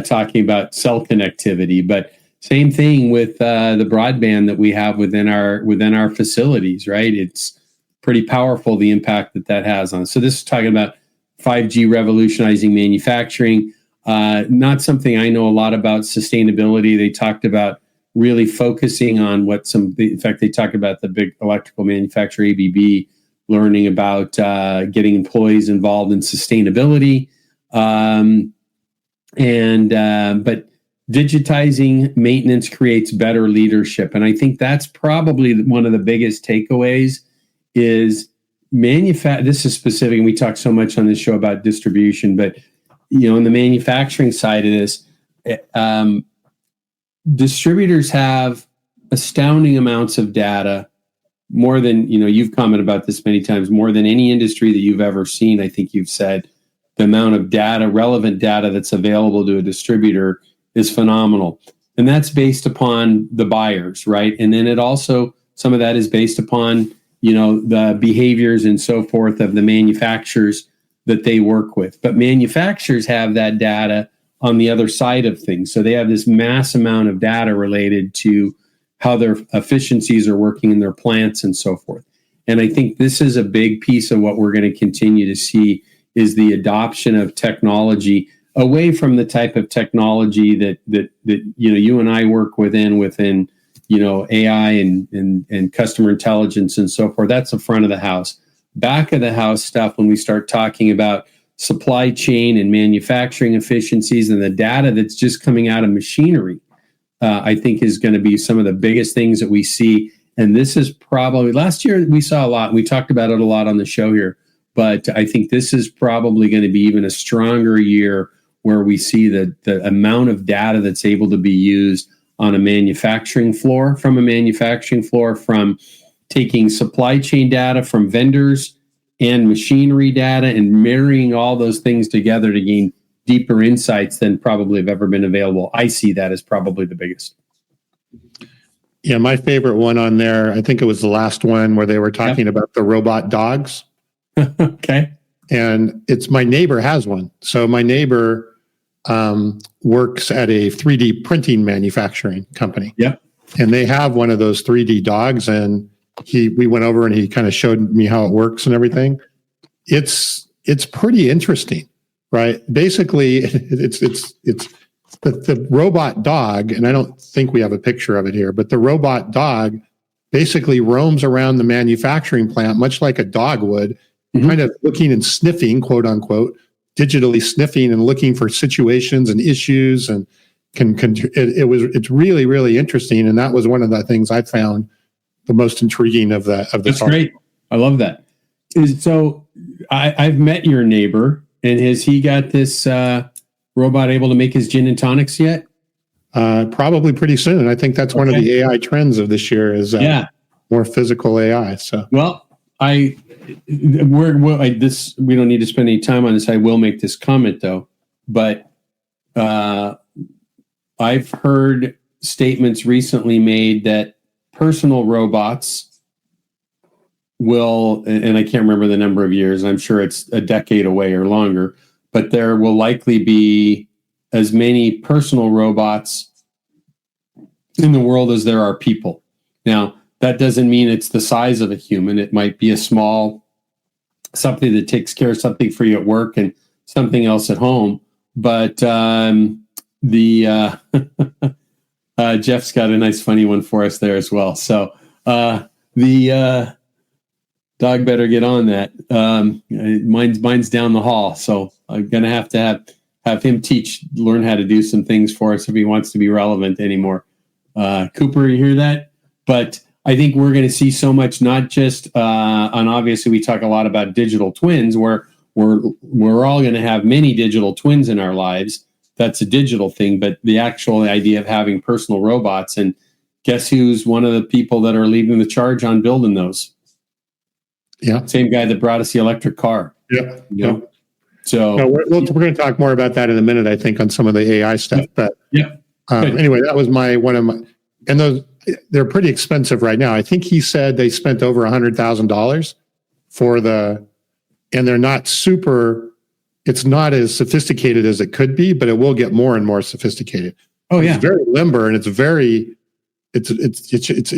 Speaker 2: talking about cell connectivity. But same thing with the broadband that we have within our facilities, right? It's pretty powerful, the impact that has on us. So this is talking about 5G revolutionizing manufacturing. Not something I know a lot about. Sustainability. They talked about really focusing on in fact, they talk about the big electrical manufacturer, ABB, learning about getting employees involved in sustainability. But digitizing maintenance creates better leadership. And I think that's probably one of the biggest takeaways is this is specific, and we talk so much on this show about distribution, but, in the manufacturing side of this, distributors have astounding amounts of data, more than, you've commented about this many times, more than any industry that you've ever seen. I think you've said the amount of data, relevant data that's available to a distributor is phenomenal. And that's based upon the buyers, right? And then it also, some of that is based upon, the behaviors and so forth of the manufacturers that they work with. But manufacturers have that data on the other side of things. So they have this mass amount of data related to how their efficiencies are working in their plants and so forth. And I think this is a big piece of what we're going to continue to see is the adoption of technology away from the type of technology that you and I work within AI and customer intelligence and so forth. That's the front of the house. Back of the house stuff, when we start talking about supply chain and manufacturing efficiencies and the data that's just coming out of machinery, I think is going to be some of the biggest things that we see. And this is probably, last year we saw a lot, we talked about it a lot on the show here, but I think this is probably going to be even a stronger year where we see the amount of data that's able to be used on a manufacturing floor, from taking supply chain data from vendors and machinery data and marrying all those things together to gain deeper insights than probably have ever been available. I see that as probably the biggest.
Speaker 3: Yeah, my favorite one on there, I think it was the last one where they were talking about the robot dogs.
Speaker 2: Okay.
Speaker 3: And my neighbor has one. So my neighbor works at a 3D printing manufacturing company.
Speaker 2: Yep.
Speaker 3: And they have one of those 3D dogs, and we went over and he kind of showed me how it works and everything. it's pretty interesting, right? Basically, it's the robot dog, and I don't think we have a picture of it here, but the robot dog basically roams around the manufacturing plant, much like a dog would, kind of looking and sniffing, quote unquote, digitally sniffing and looking for situations and issues, and it's really, really interesting. And that was one of the things I found the most intriguing of the.
Speaker 2: That's great. I love that. So I've met your neighbor, and has he got this robot able to make his gin and tonics yet?
Speaker 3: Probably pretty soon. I think that's one of the AI trends of this year is more physical AI. So
Speaker 2: well, we don't need to spend any time on this. I will make this comment though, but I've heard statements recently made that personal robots will, and I can't remember the number of years, I'm sure it's a decade away or longer, but there will likely be as many personal robots in the world as there are people. Now, that doesn't mean it's the size of a human. It might be a small, something that takes care of something for you at work and something else at home. But Jeff's got a nice funny one for us there as well. So the dog better get on that. Mine's down the hall, so I'm gonna have to have him learn how to do some things for us if he wants to be relevant anymore. Cooper, you hear that? But I think we're going to see so much, not just on, obviously we talk a lot about digital twins, where we're all going to have many digital twins in our lives. That's a digital thing, but the actual idea of having personal robots, and guess who's one of the people that are leading the charge on building those?
Speaker 3: Yeah.
Speaker 2: Same guy that brought us the electric car.
Speaker 3: Yeah.
Speaker 2: You know? So
Speaker 3: we're going to talk more about that in a minute, I think, on some of the AI stuff. But anyway, that was and those, they're pretty expensive right now. I think he said they spent over $100,000 and they're not it's not as sophisticated as it could be, but it will get more and more sophisticated.
Speaker 2: Oh yeah.
Speaker 3: It's very limber, and it's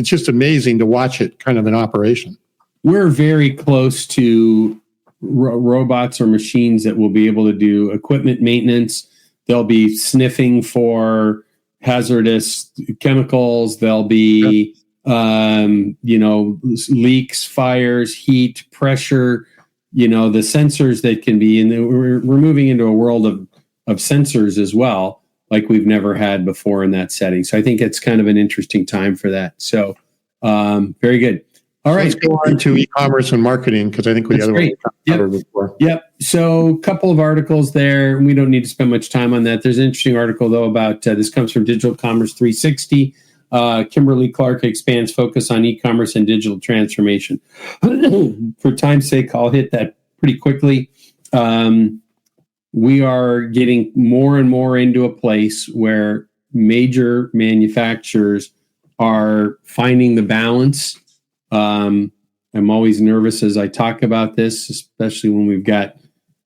Speaker 3: just amazing to watch it kind of in operation.
Speaker 2: We're very close to robots or machines that will be able to do equipment maintenance. They'll be sniffing for hazardous chemicals. They'll be, leaks, fires, heat, pressure, the sensors that can be, and we're moving into a world of sensors as well, like we've never had before in that setting. So I think it's kind of an interesting time for that. So very good. All right.
Speaker 3: Let's go on to e-commerce and marketing, because I think we covered before.
Speaker 2: Yep. So a couple of articles there. We don't need to spend much time on that. There's an interesting article, though, about this comes from Digital Commerce 360. Kimberly Clark expands focus on e-commerce and digital transformation. For time's sake, I'll hit that pretty quickly. We are getting more and more into a place where major manufacturers are finding the balance. I'm always nervous as I talk about this, especially when we've got,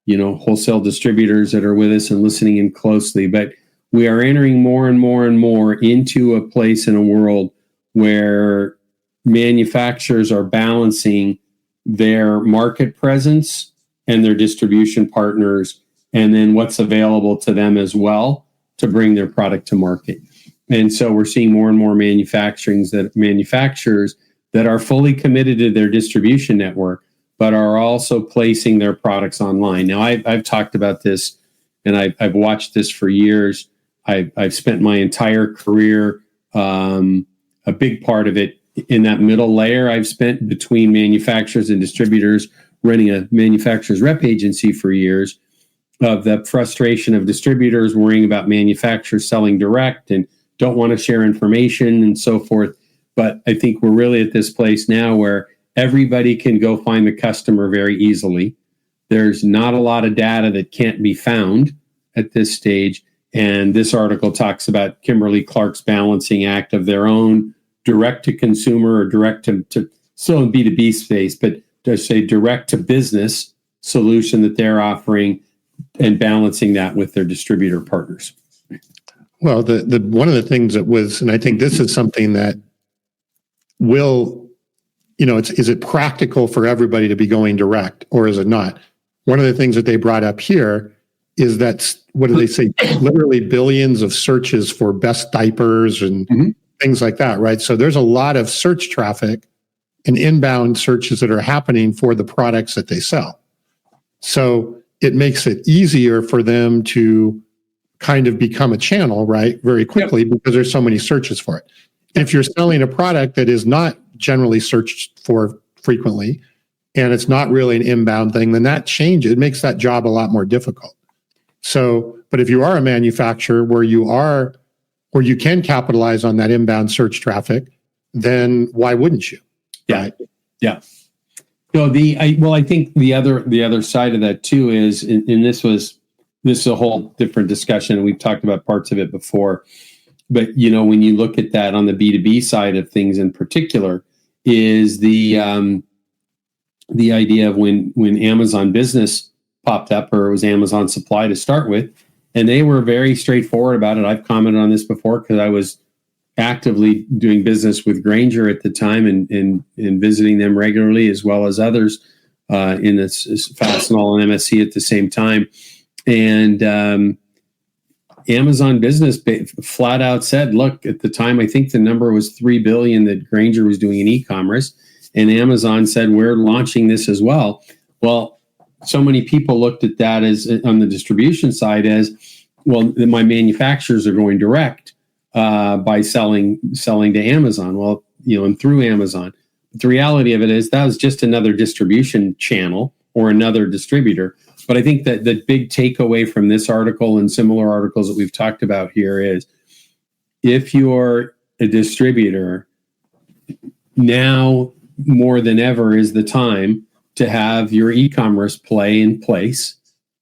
Speaker 2: wholesale distributors that are with us and listening in closely. But we are entering more and more and more into a place in a world where manufacturers are balancing their market presence and their distribution partners, and then what's available to them as well to bring their product to market. And so we're seeing more and more manufacturers that are fully committed to their distribution network, but are also placing their products online. Now, I've talked about this, and I've watched this for years. I've spent my entire career, a big part of it in that middle layer. I've spent between manufacturers and distributors, running a manufacturer's rep agency for years, of the frustration of distributors worrying about manufacturers selling direct and don't want to share information and so forth. But I think we're really at this place now where everybody can go find the customer very easily. There's not a lot of data that can't be found at this stage. And this article talks about Kimberly Clark's balancing act of their own direct-to-consumer or direct-to still in B2B space, but just say direct-to-business solution that they're offering and balancing that with their distributor partners.
Speaker 3: Well, the one of the things that was, and I think this is something that is it practical for everybody to be going direct, or is it not? one of the things that they brought up here is that, what do they say? Literally billions of searches for best diapers and things like that, right? So there's a lot of search traffic and inbound searches that are happening for the products that they sell. So it makes it easier for them to kind of become a channel, right, very quickly, because there's so many searches for it. If you're selling a product that is not generally searched for frequently, and it's not really an inbound thing, then that changes. It makes that job a lot more difficult. So, but if you are a manufacturer where you can capitalize on that inbound search traffic, then why wouldn't you?
Speaker 2: Yeah.
Speaker 3: Right?
Speaker 2: Yeah. So I think the other side of that too is, and this is a whole different discussion, and we've talked about parts of it before. But when you look at that on the B2B side of things in particular, is the idea of when Amazon Business popped up, or it was Amazon Supply to start with, and they were very straightforward about it. I've commented on this before because I was actively doing business with Grainger at the time and visiting them regularly, as well as others in this Fastenal and MSC at the same time. And Amazon Business flat out said, look, at the time, I think the number was $3 billion that Grainger was doing in e-commerce. And Amazon said, we're launching this as well. Well, so many people looked at that as, on the distribution side, as, well, my manufacturers are going direct by selling to Amazon. Well, and through Amazon. But the reality of it is that was just another distribution channel or another distributor. But I think that the big takeaway from this article and similar articles that we've talked about here is, if you're a distributor, now more than ever is the time to have your e-commerce play in place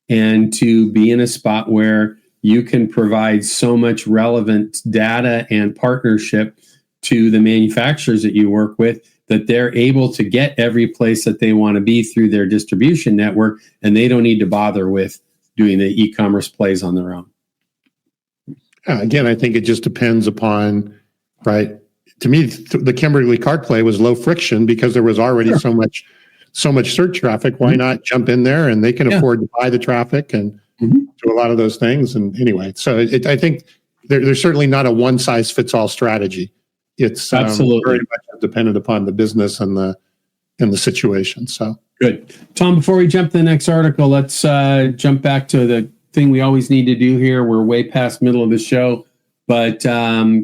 Speaker 2: and to be in a spot where you can provide so much relevant data and partnership to the manufacturers that you work with, that they're able to get every place that they want to be through their distribution network, and they don't need to bother with doing the e-commerce plays on their own.
Speaker 3: Again, I think it just depends upon, right? To me, the Kimberly-Clark play was low friction because there was already so much search traffic. Why not jump in there, and they can afford to buy the traffic and do a lot of those things. And anyway, so I think there's certainly not a one size fits all strategy. It's
Speaker 2: absolutely
Speaker 3: very much dependent upon the business and the situation. So
Speaker 2: good. Tom, before we jump to the next article, let's jump back to the thing we always need to do here. We're way past middle of the show, but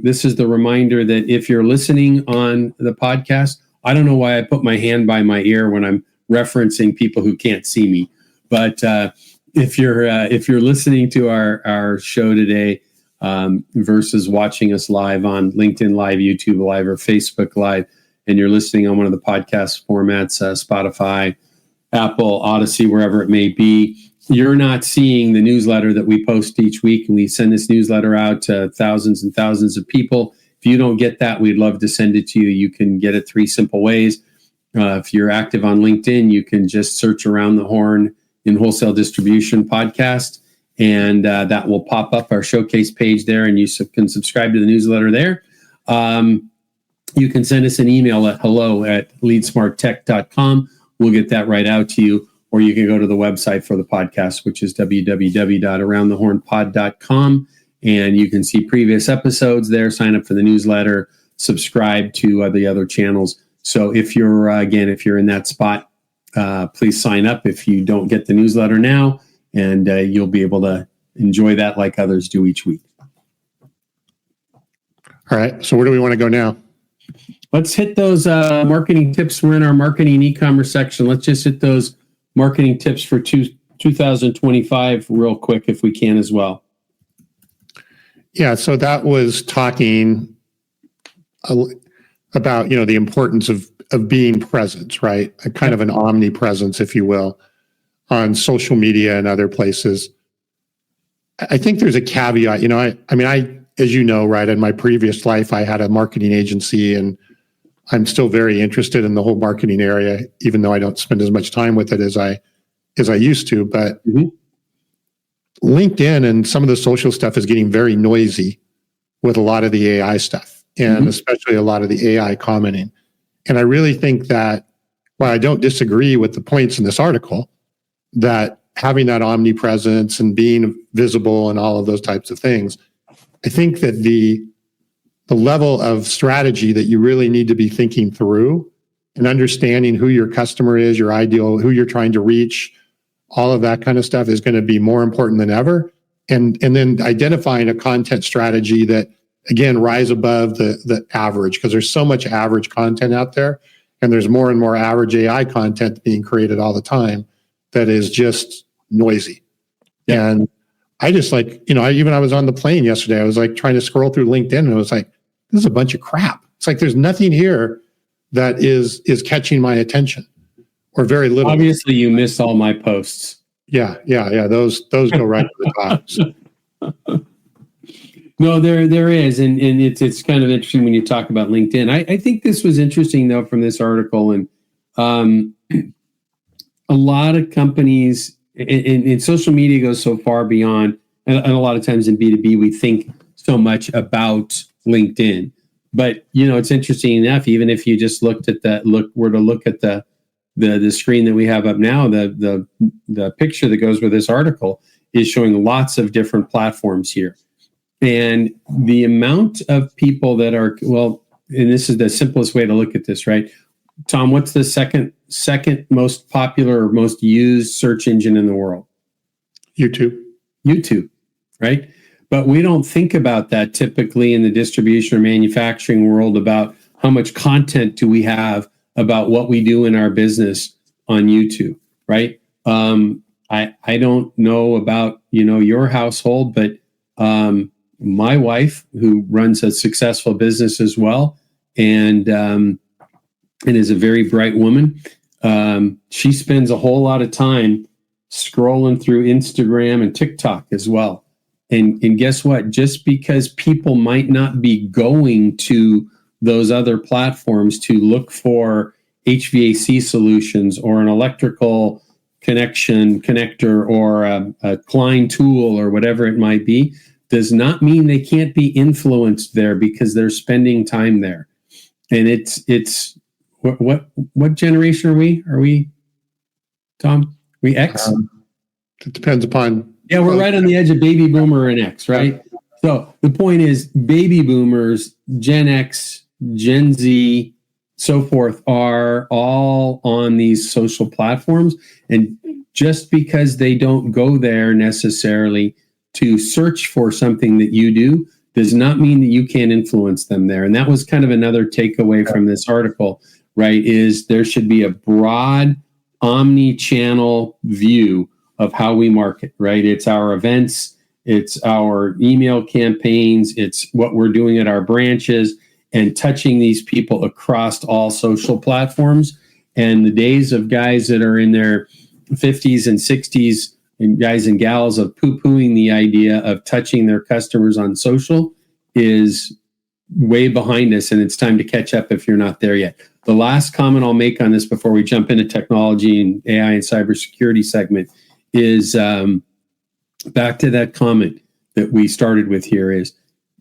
Speaker 2: this is the reminder that if you're listening on the podcast, I don't know why I put my hand by my ear when I'm referencing people who can't see me, but if you're listening to our show today, versus watching us live on LinkedIn Live, YouTube Live, or Facebook Live, and you're listening on one of the podcast formats, Spotify, Apple, Odyssey, wherever it may be, you're not seeing the newsletter that we post each week, and we send this newsletter out to thousands and thousands of people. If you don't get that, we'd love to send it to you. You can get it 3 simple ways. If you're active on LinkedIn, you can just search Around the Horn in Wholesale Distribution podcast, and that will pop up our showcase page there, and you can subscribe to the newsletter there. You can send us an email at hello@leadsmarttech.com. We'll get that right out to you, or you can go to the website for the podcast, which is www.aroundthehornpod.com, and you can see previous episodes there, sign up for the newsletter, subscribe to the other channels. So if you're in that spot, please sign up if you don't get the newsletter now, and you'll be able to enjoy that like others do each week.
Speaker 3: All right. So where do we want to go now?
Speaker 2: Let's hit those marketing tips. We're in our marketing and e-commerce section. Let's just hit those marketing tips for 2025 real quick if we can as well.
Speaker 3: Yeah. So that was talking about, the importance of being present, right? A kind of an omnipresence, if you will, on social media and other places. I think there's a caveat, as you know, right, in my previous life, I had a marketing agency, and I'm still very interested in the whole marketing area, even though I don't spend as much time with it as I used to. But LinkedIn and some of the social stuff is getting very noisy with a lot of the AI stuff, and especially a lot of the AI commenting. And I really think that, while I don't disagree with the points in this article, that having that omnipresence and being visible and all of those types of things, I think that the level of strategy that you really need to be thinking through and understanding who your customer is, your ideal, who you're trying to reach, all of that kind of stuff is going to be more important than ever. And then identifying a content strategy that, again, rise above the average, because there's so much average content out there, and there's more and more average AI content being created all the time that is just noisy. Yeah. And I just like, I was on the plane yesterday, I was like trying to scroll through LinkedIn, and I was like, this is a bunch of crap. It's like there's nothing here that is catching my attention, or very little.
Speaker 2: Obviously, you missed all my posts.
Speaker 3: Yeah. Those go right to the top. So.
Speaker 2: No, there is, and it's kind of interesting when you talk about LinkedIn. I think this was interesting though from this article, and a lot of companies in social media goes so far beyond, and a lot of times in B2B we think so much about LinkedIn, but it's interesting enough. Even if you just look at the screen that we have up now, the picture that goes with this article is showing lots of different platforms here. And the amount of people that are, and this is the simplest way to look at this, right? Tom, what's the second most popular or most used search engine in the world? YouTube, right? But we don't think about that typically in the distribution or manufacturing world, about how much content do we have about what we do in our business on YouTube, right? I don't know about, your household, but my wife, who runs a successful business as well, and is a very bright woman, she spends a whole lot of time scrolling through Instagram and TikTok as well. And guess what? Just because people might not be going to those other platforms to look for HVAC solutions or an electrical connector or a Klein tool or whatever it might be, does not mean they can't be influenced there, because they're spending time there. And it's what generation are we? Are we, Tom? We X?
Speaker 3: It depends upon.
Speaker 2: Yeah, we're right on the edge of baby boomer and X, right? So the point is, baby boomers, Gen X, Gen Z, so forth, are all on these social platforms. And just because they don't go there necessarily to search for something that you do, does not mean that you can't influence them there. And that was kind of another takeaway from this article, right? Is there should be a broad omni-channel view of how we market, right? It's our events, it's our email campaigns, it's what we're doing at our branches, and touching these people across all social platforms. And the days of guys that are in their 50s and 60s, and guys and gals, of poo-pooing the idea of touching their customers on social is way behind us, and it's time to catch up if you're not there yet. The last comment I'll make on this before we jump into technology and AI and cybersecurity segment is back to that comment that we started with here, is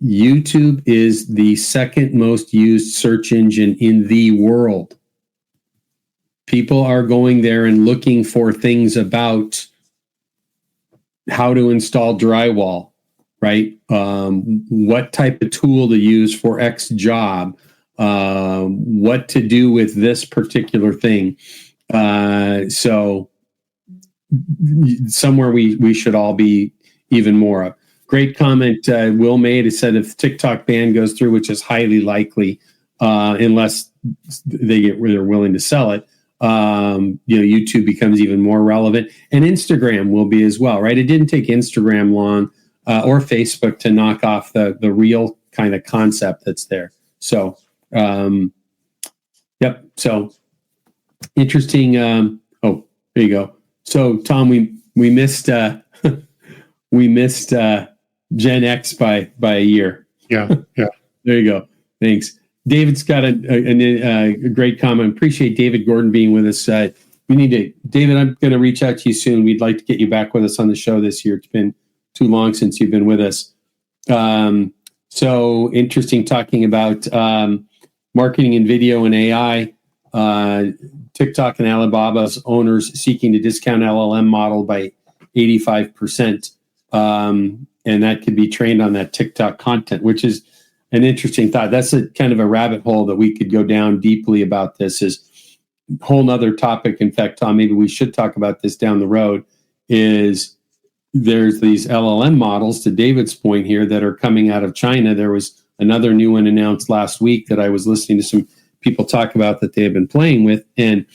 Speaker 2: YouTube is the second most used search engine in the world. People are going there and looking for things about how to install drywall, right? What type of tool to use for X job, what to do with this particular thing. So somewhere we should all be even more up. Great comment Will made. It said if TikTok ban goes through, which is highly likely, unless they're willing to sell it, YouTube becomes even more relevant, and Instagram will be as well, right? It didn't take Instagram long or Facebook to knock off the real kind of concept that's there. So, yep. So interesting. Oh, there you go. So Tom, we missed Gen X by a year.
Speaker 3: Yeah.
Speaker 2: There you go. Thanks. David's got a great comment. Appreciate David Gordon being with us. David, I'm going to reach out to you soon. We'd like to get you back with us on the show this year. It's been too long since you've been with us. So interesting talking about marketing and video and AI. TikTok and Alibaba's owners seeking to discount LLM model by 85%. And that could be trained on that TikTok content, which is an interesting thought. That's a kind of a rabbit hole that we could go down deeply about. This is a whole nother topic. In fact, Tom, maybe we should talk about this down the road. Is there's these LLM models, to David's point here, that are coming out of China. There was another new one announced last week that I was listening to some people talk about that they have been playing with, and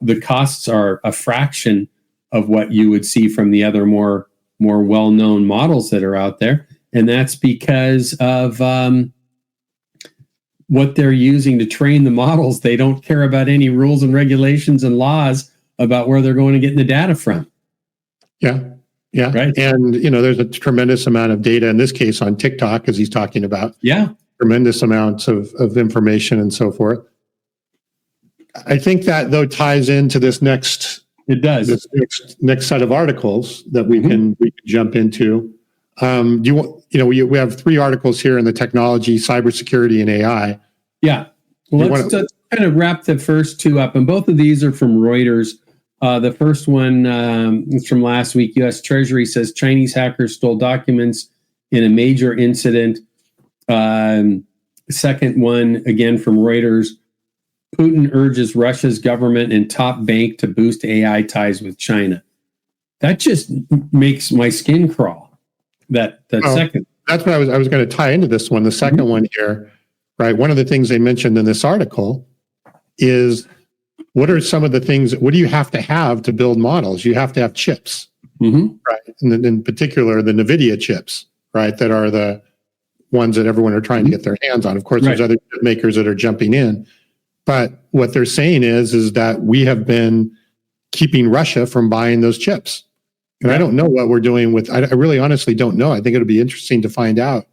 Speaker 2: the costs are a fraction of what you would see from the other more well-known models that are out there. And that's because of what they're using to train the models. They don't care about any rules and regulations and laws about where they're going to get the data from.
Speaker 3: Yeah.
Speaker 2: Right.
Speaker 3: And, there's a tremendous amount of data in this case on TikTok, as he's talking about.
Speaker 2: Yeah.
Speaker 3: Tremendous amounts of information and so forth. I think that, though, ties into this next.
Speaker 2: It does.
Speaker 3: This next set of articles that we can jump into. Do you want? We have 3 articles here in the technology, cybersecurity, and AI.
Speaker 2: Yeah. Well, let's kind of wrap the first 2 up, and both of these are from Reuters. The first one is from last week. U.S. Treasury says Chinese hackers stole documents in a major incident. Second one, again from Reuters. Putin urges Russia's government and top bank to boost AI ties with China. That just makes my skin crawl. Second.
Speaker 3: That's what I was going to tie into this one. The second one here, right? One of the things they mentioned in this article is, what are some of the things? What do you have to build models? You have to have chips, right? And in particular, the NVIDIA chips, right? That are the ones that everyone are trying to get their hands on. Of course, there's other chip makers that are jumping in. But what they're saying is that we have been keeping Russia from buying those chips. And I don't know what we're doing with, I really honestly don't know. I think it'll be interesting to find out.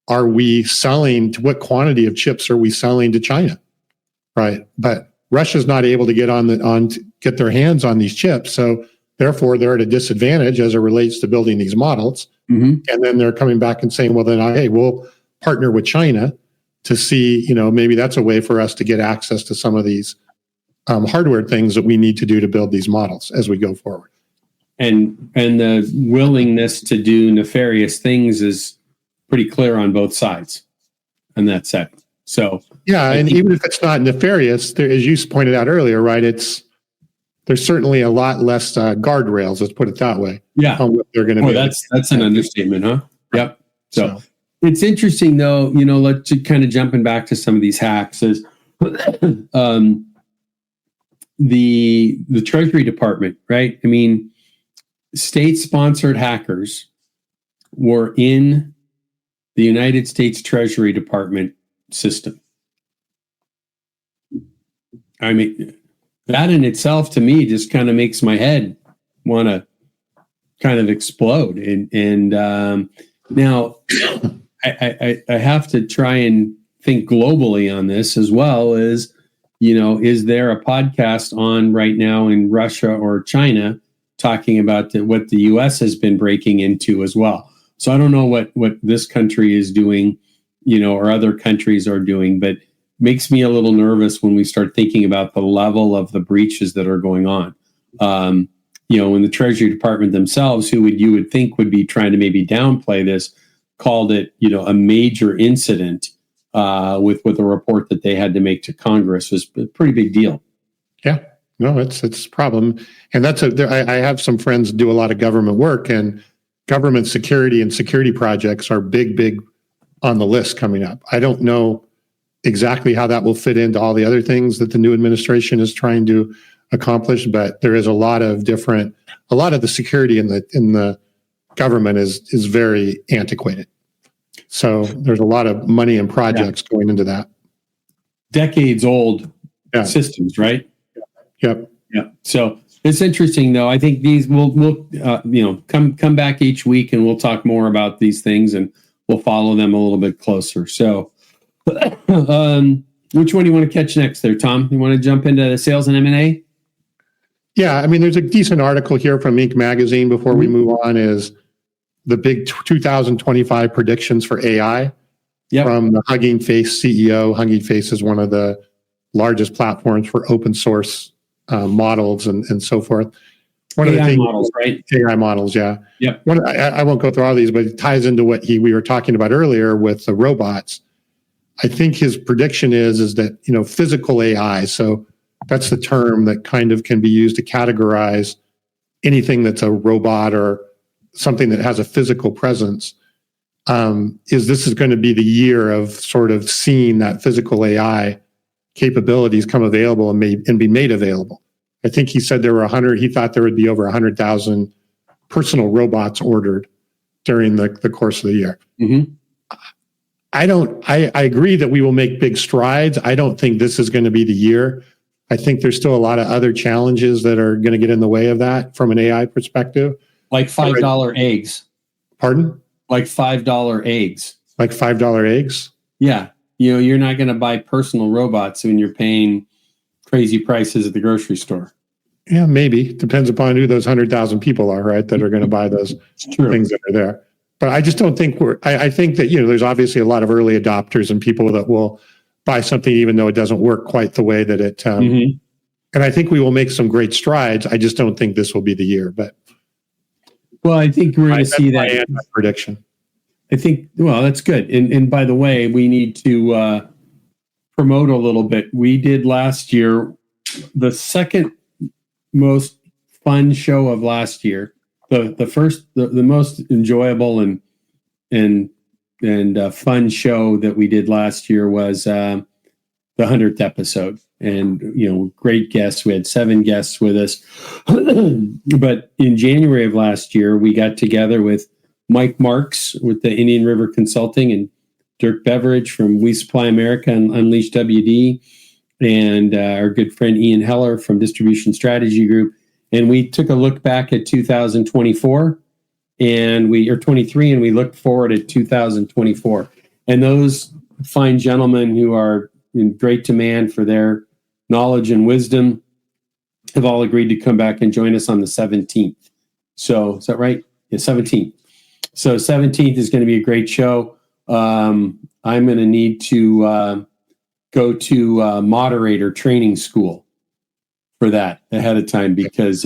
Speaker 3: Are we selling, to what quantity of chips are we selling to China? Right. But Russia's not able to get their hands on these chips. So therefore they're at a disadvantage as it relates to building these models. And then they're coming back and saying, well, then, hey, we'll partner with China to see, maybe that's a way for us to get access to some of these hardware things that we need to do to build these models as we go forward. And
Speaker 2: the willingness to do nefarious things is pretty clear on both sides on that side. So
Speaker 3: yeah, and even if it's not nefarious, there, as you pointed out earlier, right? There's certainly a lot less guardrails. Let's put it that way.
Speaker 2: Yeah,
Speaker 3: on what they're going to be.
Speaker 2: That's an understatement, huh? Yep. So it's interesting, though. Let's kind of jumping back to some of these hacks. Is the Treasury Department, right? I mean, state-sponsored hackers were in the United States Treasury Department system. I mean, that in itself, to me, just kind of makes my head want to kind of explode. And now I have to try and think globally on this as well. As is there a podcast on right now in Russia or China talking about what the U.S. has been breaking into as well? So I don't know what this country is doing, or other countries are doing, but makes me a little nervous when we start thinking about the level of the breaches that are going on. When the Treasury Department themselves, you would think would be trying to maybe downplay this, called it, a major incident with a report that they had to make to Congress, was a pretty big deal.
Speaker 3: Yeah, no, it's a problem, and I have some friends do a lot of government work, and government security and security projects are big on the list coming up. I don't know exactly how that will fit into all the other things that the new administration is trying to accomplish, but there is a lot of the security in the government is very antiquated. So there's a lot of money and projects going into that.
Speaker 2: Decades old systems, right?
Speaker 3: Yep.
Speaker 2: Yeah. So it's interesting, though. I think these we'll come back each week and we'll talk more about these things and we'll follow them a little bit closer. So, which one do you want to catch next there, Tom? You want to jump into the sales and M&A?
Speaker 3: Yeah, I mean, there's a decent article here from Inc. magazine before we move on, is the big 2025 predictions for AI from the Hugging Face CEO. Hugging Face is one of the largest platforms for open source models and so forth. One
Speaker 2: AI
Speaker 3: of the things,
Speaker 2: models, right?
Speaker 3: AI models, yeah.
Speaker 2: Yep.
Speaker 3: I won't go through all these, but it ties into what we were talking about earlier with the robots. I think his prediction is that, physical AI, so that's the term that kind of can be used to categorize anything that's a robot or something that has a physical presence, this is going to be the year of sort of seeing that physical AI capabilities come available and be made available. I think he said he thought there would be over 100,000 personal robots ordered during the course of the year.
Speaker 2: Mm-hmm.
Speaker 3: I agree that we will make big strides. I don't think this is going to be the year. I think there's still a lot of other challenges that are going to get in the way of that from an AI perspective.
Speaker 2: Like $5 eggs.
Speaker 3: Pardon?
Speaker 2: Like $5 eggs.
Speaker 3: Like $5 eggs?
Speaker 2: Yeah. You're not going to buy personal robots when you're paying crazy prices at the grocery store.
Speaker 3: Yeah, maybe. Depends upon who those 100,000 people are, right, that are going to buy those things that are there. But I just don't think I think that, there's obviously a lot of early adopters and people that will buy something even though it doesn't work quite the way that it, and I think we will make some great strides. I just don't think this will be the year, but.
Speaker 2: Well, I think we're going to see that.
Speaker 3: Prediction.
Speaker 2: I think, that's good. And by the way, we need to promote a little bit. We did last year, the second most fun show of last year. The first, the most enjoyable and fun show that we did last year was the 100th episode. And, great guests. We had 7 guests with us. But in January of last year, we got together with Mike Marks with the Indian River Consulting and Dirk Beveridge from We Supply America and Unleash WD, and our good friend Ian Heller from Distribution Strategy Group. And we took a look back at 2024 or 23, and we looked forward at 2024. And those fine gentlemen who are in great demand for their knowledge and wisdom have all agreed to come back and join us on the 17th. So is that right? Yeah, 17th. So 17th is going to be a great show. I'm going to need to go to moderator training school for that ahead of time, because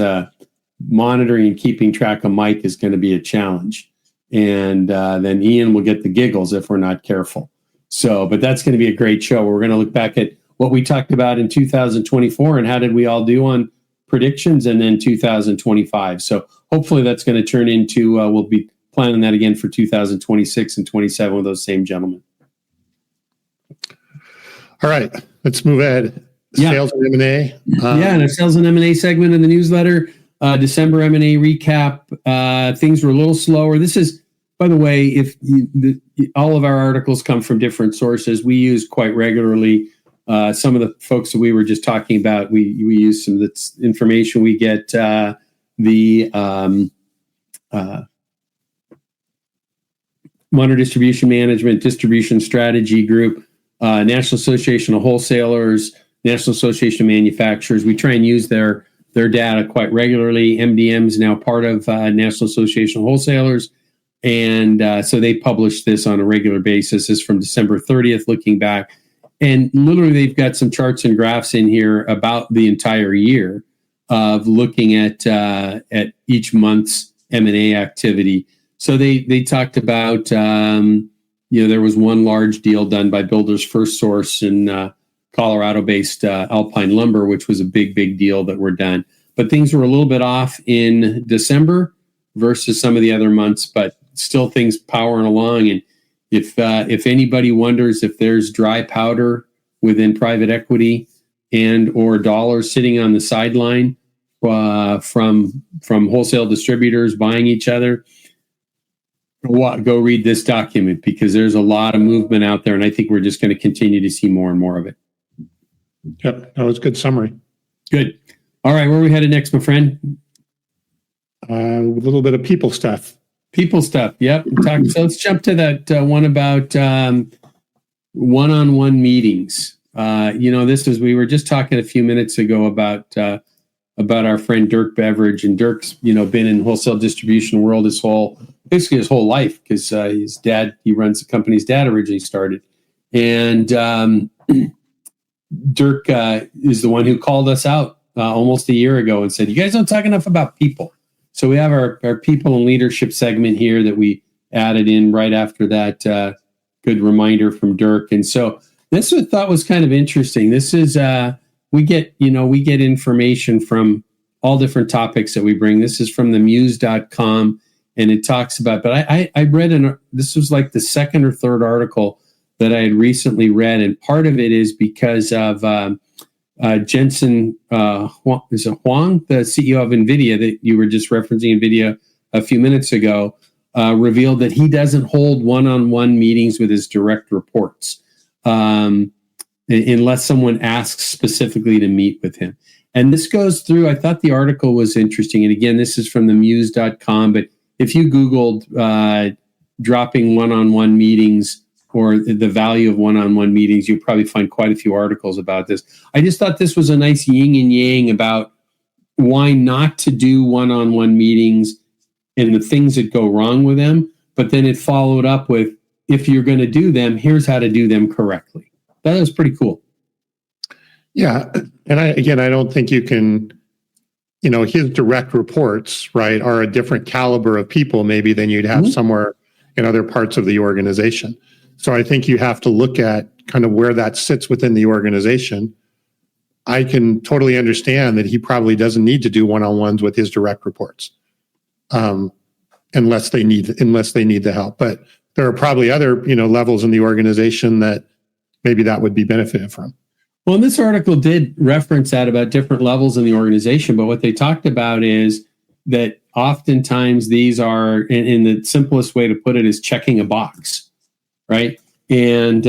Speaker 2: monitoring and keeping track of Mike is going to be a challenge. And then Ian will get the giggles if we're not careful. So, but that's going to be a great show. We're going to look back at what we talked about in 2024 and how did we all do on predictions, and then 2025. So hopefully that's going to turn into, we'll be planning that again for 2026 and 27 with those same gentlemen.
Speaker 3: All right, let's move ahead. Sales and M&A.
Speaker 2: And our sales and M&A segment in the newsletter, December M&A recap. Things were a little slower. This is, by the way, all of our articles come from different sources. We use quite regularly some of the folks that we were just talking about. We use some of the information we get. The Water Distribution Management, Distribution Strategy Group, National Association of Wholesalers, National Association of Manufacturers. We try and use their data quite regularly. MDM is now part of National Association of Wholesalers. And so they publish this on a regular basis. This is from December 30th, looking back. And literally, they've got some charts and graphs in here about the entire year of looking at each month's M&A activity. So they talked about, there was one large deal done by Builders First Source in Colorado-based Alpine Lumber, which was a big deal that were done. But things were a little bit off in December versus some of the other months, but still things powering along. And if anybody wonders if there's dry powder within private equity and or dollars sitting on the sideline from wholesale distributors buying each other, go read this document, because there's a lot of movement out there, and I think we're just going to continue to see more and more of it.
Speaker 3: Yep, that was a good summary.
Speaker 2: Good. All right, where are we headed next, my friend?
Speaker 3: A little bit of people stuff.
Speaker 2: People stuff. Yep. So let's jump to that one about one-on-one meetings. We were just talking a few minutes ago about our friend Dirk Beveridge, and Dirk's been in wholesale distribution world his whole life, because his dad, he runs the company his dad originally started, and Dirk is the one who called us out almost a year ago and said, you guys don't talk enough about people. So we have our people and leadership segment here that we added in right after that good reminder from Dirk. And so this I thought was kind of interesting. This is we get information from all different topics that we bring. This is from themuse.com, and it talks about, but I read this was like the second or third article that I had recently read, and part of it is because of Jensen Huang, the CEO of NVIDIA that you were just referencing, NVIDIA a few minutes ago, revealed that he doesn't hold one-on-one meetings with his direct reports unless someone asks specifically to meet with him. And this goes through, I thought the article was interesting. And again, this is from themuse.com, but if you Googled dropping one-on-one meetings or the value of one-on-one meetings, you'll probably find quite a few articles about this. I just thought this was a nice yin and yang about why not to do one-on-one meetings and the things that go wrong with them. But then it followed up with, if you're going to do them, here's how to do them correctly. That was pretty cool.
Speaker 3: Yeah. And I don't think you can, his direct reports, right, are a different caliber of people maybe than you'd have somewhere in other parts of the organization. So I think you have to look at kind of where that sits within the organization. I can totally understand that he probably doesn't need to do one-on-ones with his direct reports, unless they need the help. But there are probably other, levels in the organization that maybe that would be benefited from.
Speaker 2: Well, and this article did reference that about different levels in the organization, but what they talked about is that oftentimes these are, in the simplest way to put it, is checking a box, right? And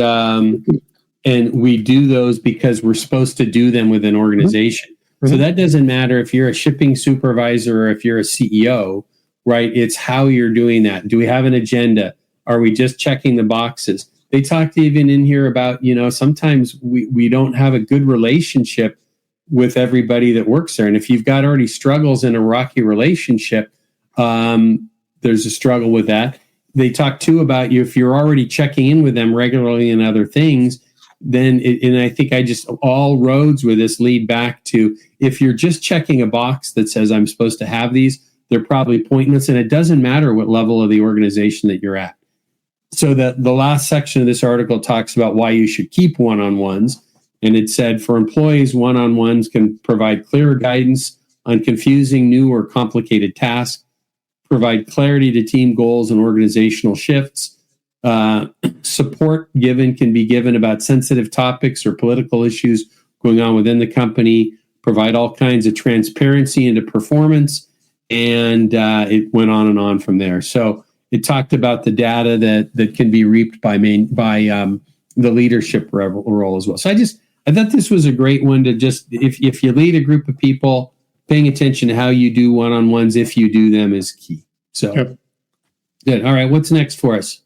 Speaker 2: we do those because we're supposed to do them with an organization. Mm-hmm. So that doesn't matter if you're a shipping supervisor or if you're a CEO, right? It's how you're doing that. Do we have an agenda? Are we just checking the boxes? They talked even in here about, sometimes we don't have a good relationship with everybody that works there. And if you've got already struggles in a rocky relationship, there's a struggle with that. They talk too about if you're already checking in with them regularly and other things, then, and I think all roads with this lead back to, if you're just checking a box that says I'm supposed to have these, they're probably pointless. And it doesn't matter what level of the organization that you're at. So the last section of this article talks about why you should keep one-on-ones. And it said, for employees, one-on-ones can provide clearer guidance on confusing, new, or complicated tasks, provide clarity to team goals and organizational shifts. Support can be given about sensitive topics or political issues going on within the company, provide all kinds of transparency into performance. And it went on and on from there. So it talked about the data that can be reaped by the leadership role as well. So I thought this was a great one to just, if you lead a group of people, paying attention to how you do one-on-ones, if you do them, is key. So Good. All right. What's next for us?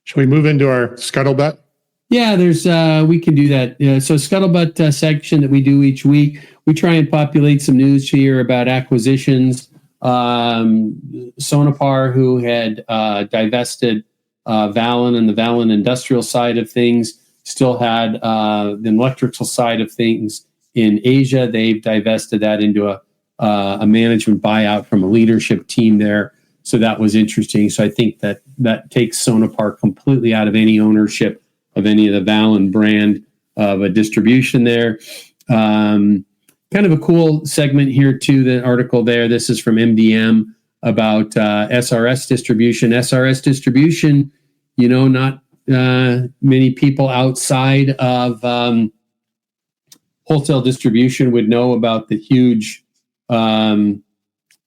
Speaker 3: Shall we move into our scuttlebutt?
Speaker 2: Yeah, we can do that. So scuttlebutt section that we do each week, we try and populate some news here about acquisitions. Sonepar, who had divested Valen and the Valen industrial side of things, still had the electrical side of things in Asia. They've divested that into a management buyout from a leadership team there. So that was interesting. So I think that takes Sonepar completely out of any ownership of any of the Valen brand of a distribution there. Kind of a cool segment here too, the article there. This is from MDM about SRS distribution. SRS distribution, not many people outside of wholesale distribution would know about the huge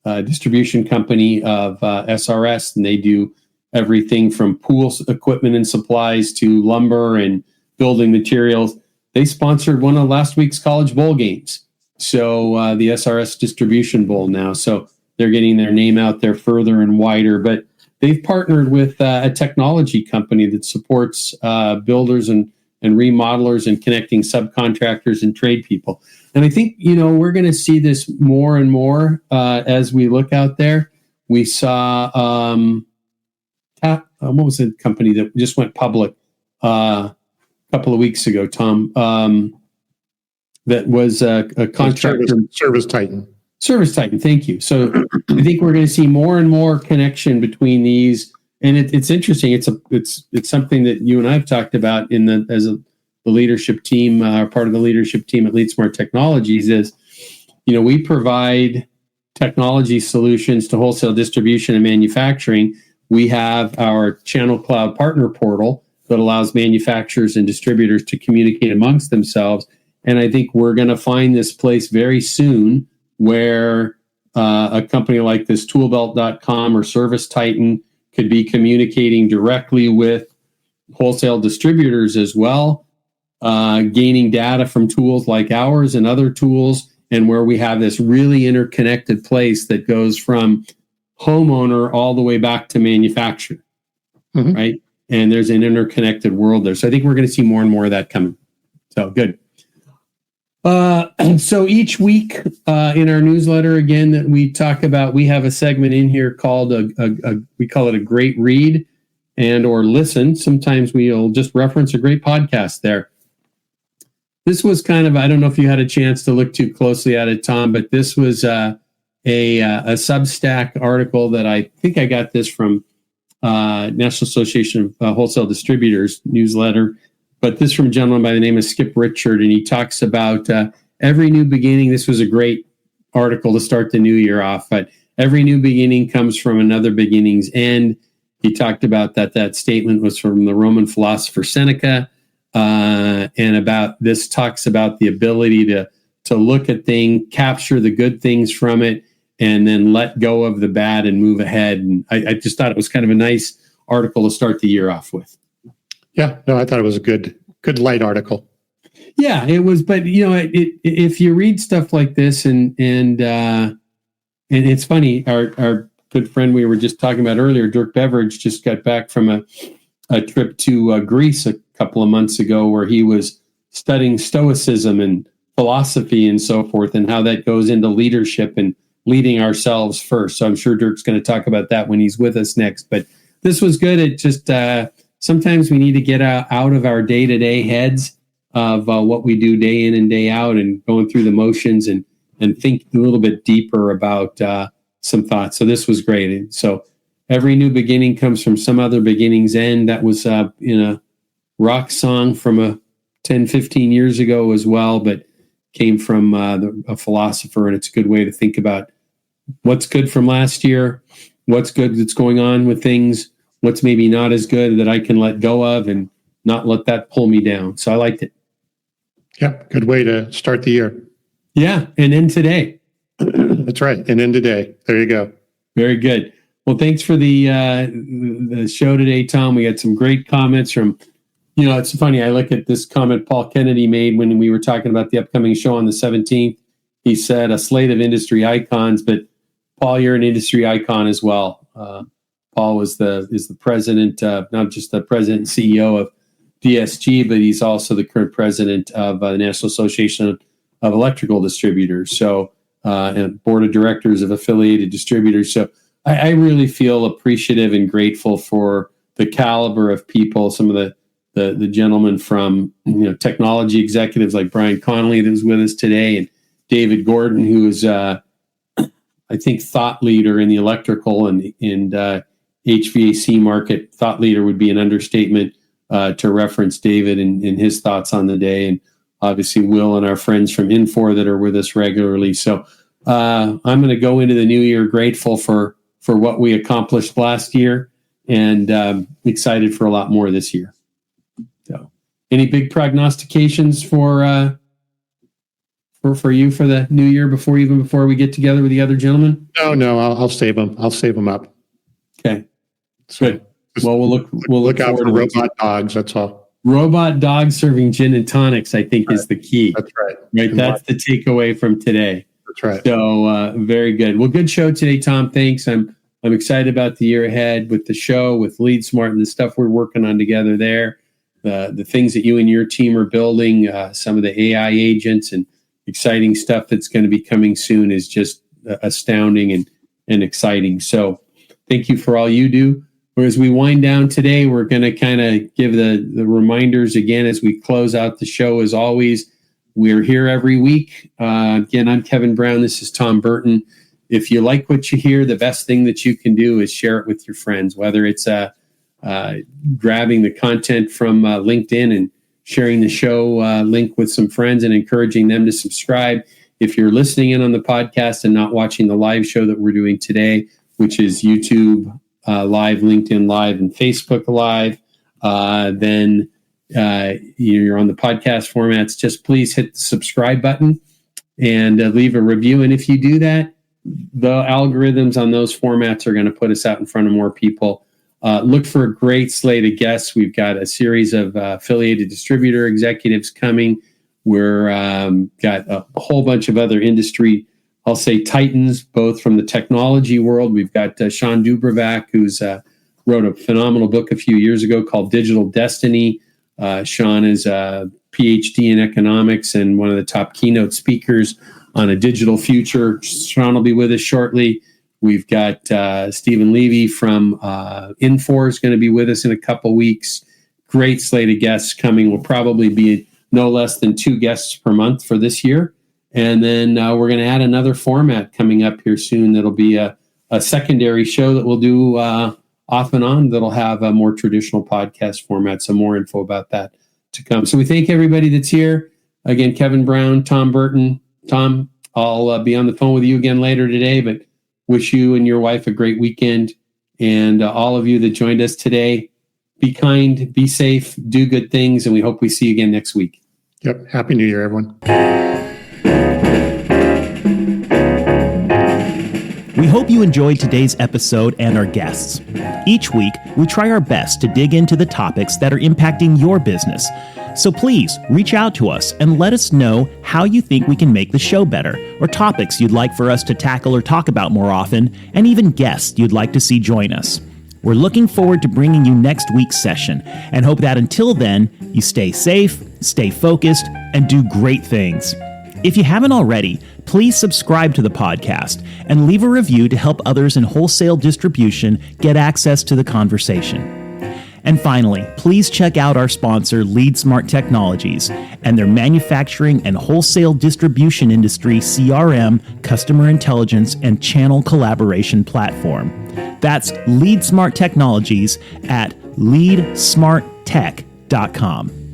Speaker 2: distribution company of SRS, and they do everything from pool equipment and supplies to lumber and building materials. They sponsored one of last week's College Bowl games. So the SRS Distribution Bowl now. So they're getting their name out there further and wider. But they've partnered with a technology company that supports builders and remodelers and connecting subcontractors and trade people. And I think, we're going to see this more and more as we look out there. We saw, what was the company that just went public a couple of weeks ago, Tom? that was a contractor.
Speaker 3: Service Titan.
Speaker 2: Service Titan, thank you. So I think we're going to see more and more connection between these, and it's interesting. It's something that you and I've talked about the leadership team, part of the leadership team at LeadSmart Technologies. Is we provide technology solutions to wholesale distribution and manufacturing. We have our Channel Cloud partner portal that allows manufacturers and distributors to communicate amongst themselves. And I think we're going to find this place very soon where a company like this toolbelt.com or Service Titan could be communicating directly with wholesale distributors as well, gaining data from tools like ours and other tools, and where we have this really interconnected place that goes from homeowner all the way back to manufacturer, right? And there's an interconnected world there. So I think we're going to see more and more of that coming. So good. So each week in our newsletter, again, that we talk about, we have a segment in here called we call it a great read and or listen. Sometimes we'll just reference a great podcast there. This was kind of, I don't know if you had a chance to look too closely at it, Tom, but this was a Substack article that I think I got this from National Association of Wholesale Distributors newsletter. But this from a gentleman by the name of Skip Richard, and he talks about every new beginning. This was a great article to start the new year off, but every new beginning comes from another beginning's end. He talked about that statement was from the Roman philosopher Seneca, and about this talks about the ability to look at things, capture the good things from it, and then let go of the bad and move ahead. And I just thought it was kind of a nice article to start the year off with.
Speaker 3: Yeah, no, I thought it was a good light article.
Speaker 2: Yeah, it was. But if you read stuff like this, and it's funny, our good friend we were just talking about earlier, Dirk Beveridge, just got back from a trip to Greece a couple of months ago, where he was studying Stoicism and philosophy and so forth, and how that goes into leadership and leading ourselves first. So I'm sure Dirk's going to talk about that when he's with us next. But this was good. It just sometimes we need to get out of our day-to-day heads of what we do day in and day out, and going through the motions and think a little bit deeper about some thoughts. So this was great. And so every new beginning comes from some other beginning's end. That was in a rock song from 10, 15 years ago as well, but came from a philosopher, and it's a good way to think about what's good from last year, what's good that's going on with things, what's maybe not as good that I can let go of and not let that pull me down. So I liked it.
Speaker 3: Yep. Good way to start the year.
Speaker 2: Yeah. And end today.
Speaker 3: That's right. And end today. There you go.
Speaker 2: Very good. Well, thanks for the show today, Tom. We had some great comments from, it's funny. I look at this comment Paul Kennedy made when we were talking about the upcoming show on the 17th. He said a slate of industry icons, but Paul, you're an industry icon as well. Paul is the president, not just the president and CEO of DSG, but he's also the current president of the National Association of Electrical Distributors. So, and board of directors of affiliated distributors. So I really feel appreciative and grateful for the caliber of people, some of the gentlemen from, technology executives like Brian Connolly that was with us today, and David Gordon, who is, I think, thought leader in the electrical and HVAC market. Thought leader would be an understatement to reference David and his thoughts on the day. And obviously Will and our friends from Infor that are with us regularly. So I'm going to go into the new year grateful for what we accomplished last year, and excited for a lot more this year. So any big prognostications for you for the new year before we get together with the other gentlemen?
Speaker 3: No, I'll save them. I'll save them up.
Speaker 2: Okay. Good. Well, we'll look
Speaker 3: out for
Speaker 2: to
Speaker 3: robot dogs. That's all.
Speaker 2: Robot dogs serving gin and tonics, I think, is the key.
Speaker 3: That's right.
Speaker 2: Right. That's the takeaway from today.
Speaker 3: That's right.
Speaker 2: So very good. Well, good show today, Tom. Thanks. I'm excited about the year ahead with the show, with LeadSmart, and the stuff we're working on together there. The things that you and your team are building, some of the AI agents and exciting stuff that's going to be coming soon is just astounding and exciting. So thank you for all you do. As we wind down today, we're going to kind of give the reminders again as we close out the show. As always, We're here every week. Again, I'm Kevin Brown. This is Tom Burton. If you like what you hear, the best thing that you can do is share it with your friends, whether it's grabbing the content from LinkedIn and sharing the show link with some friends and encouraging them to subscribe. If you're listening in on the podcast and not watching the live show that we're doing today, which is YouTube Live, LinkedIn Live, and Facebook Live, then you're on the podcast formats, just please hit the subscribe button and leave a review. And if you do that, the algorithms on those formats are going to put us out in front of more people. Look for a great slate of guests. We've got a series of affiliated distributor executives coming. We're got a whole bunch of other industry, I'll say, titans, both from the technology world. We've got Sean Dubravac, who's wrote a phenomenal book a few years ago called Digital Destiny. Sean is a PhD in economics and one of the top keynote speakers on a digital future. Sean will be with us shortly. We've got Stephen Levy from Infor is going to be with us in a couple weeks. Great slate of guests coming. Will probably be no less than 2 guests per month for this year. And then we're going to add another format coming up here soon. That'll be a secondary show that we'll do off and on that'll have a more traditional podcast format. So more info about that to come. So we thank everybody that's here. Again, Kevin Brown, Tom Burton. Tom, I'll be on the phone with you again later today, but wish you and your wife a great weekend. And all of you that joined us today, be kind, be safe, do good things, and we hope we see you again next week.
Speaker 3: Yep. Happy New Year, everyone.
Speaker 1: We hope you enjoyed today's episode and our guests. Each week, we try our best to dig into the topics that are impacting your business. So please reach out to us and let us know how you think we can make the show better, or topics you'd like for us to tackle or talk about more often, and even guests you'd like to see join us. We're looking forward to bringing you next week's session and hope that until then, you stay safe, stay focused, and do great things. If you haven't already, please subscribe to the podcast and leave a review to help others in wholesale distribution get access to the conversation. And finally, please check out our sponsor, LeadSmart Technologies, and their manufacturing and wholesale distribution industry CRM, customer intelligence, and channel collaboration platform. That's LeadSmart Technologies at leadsmarttech.com.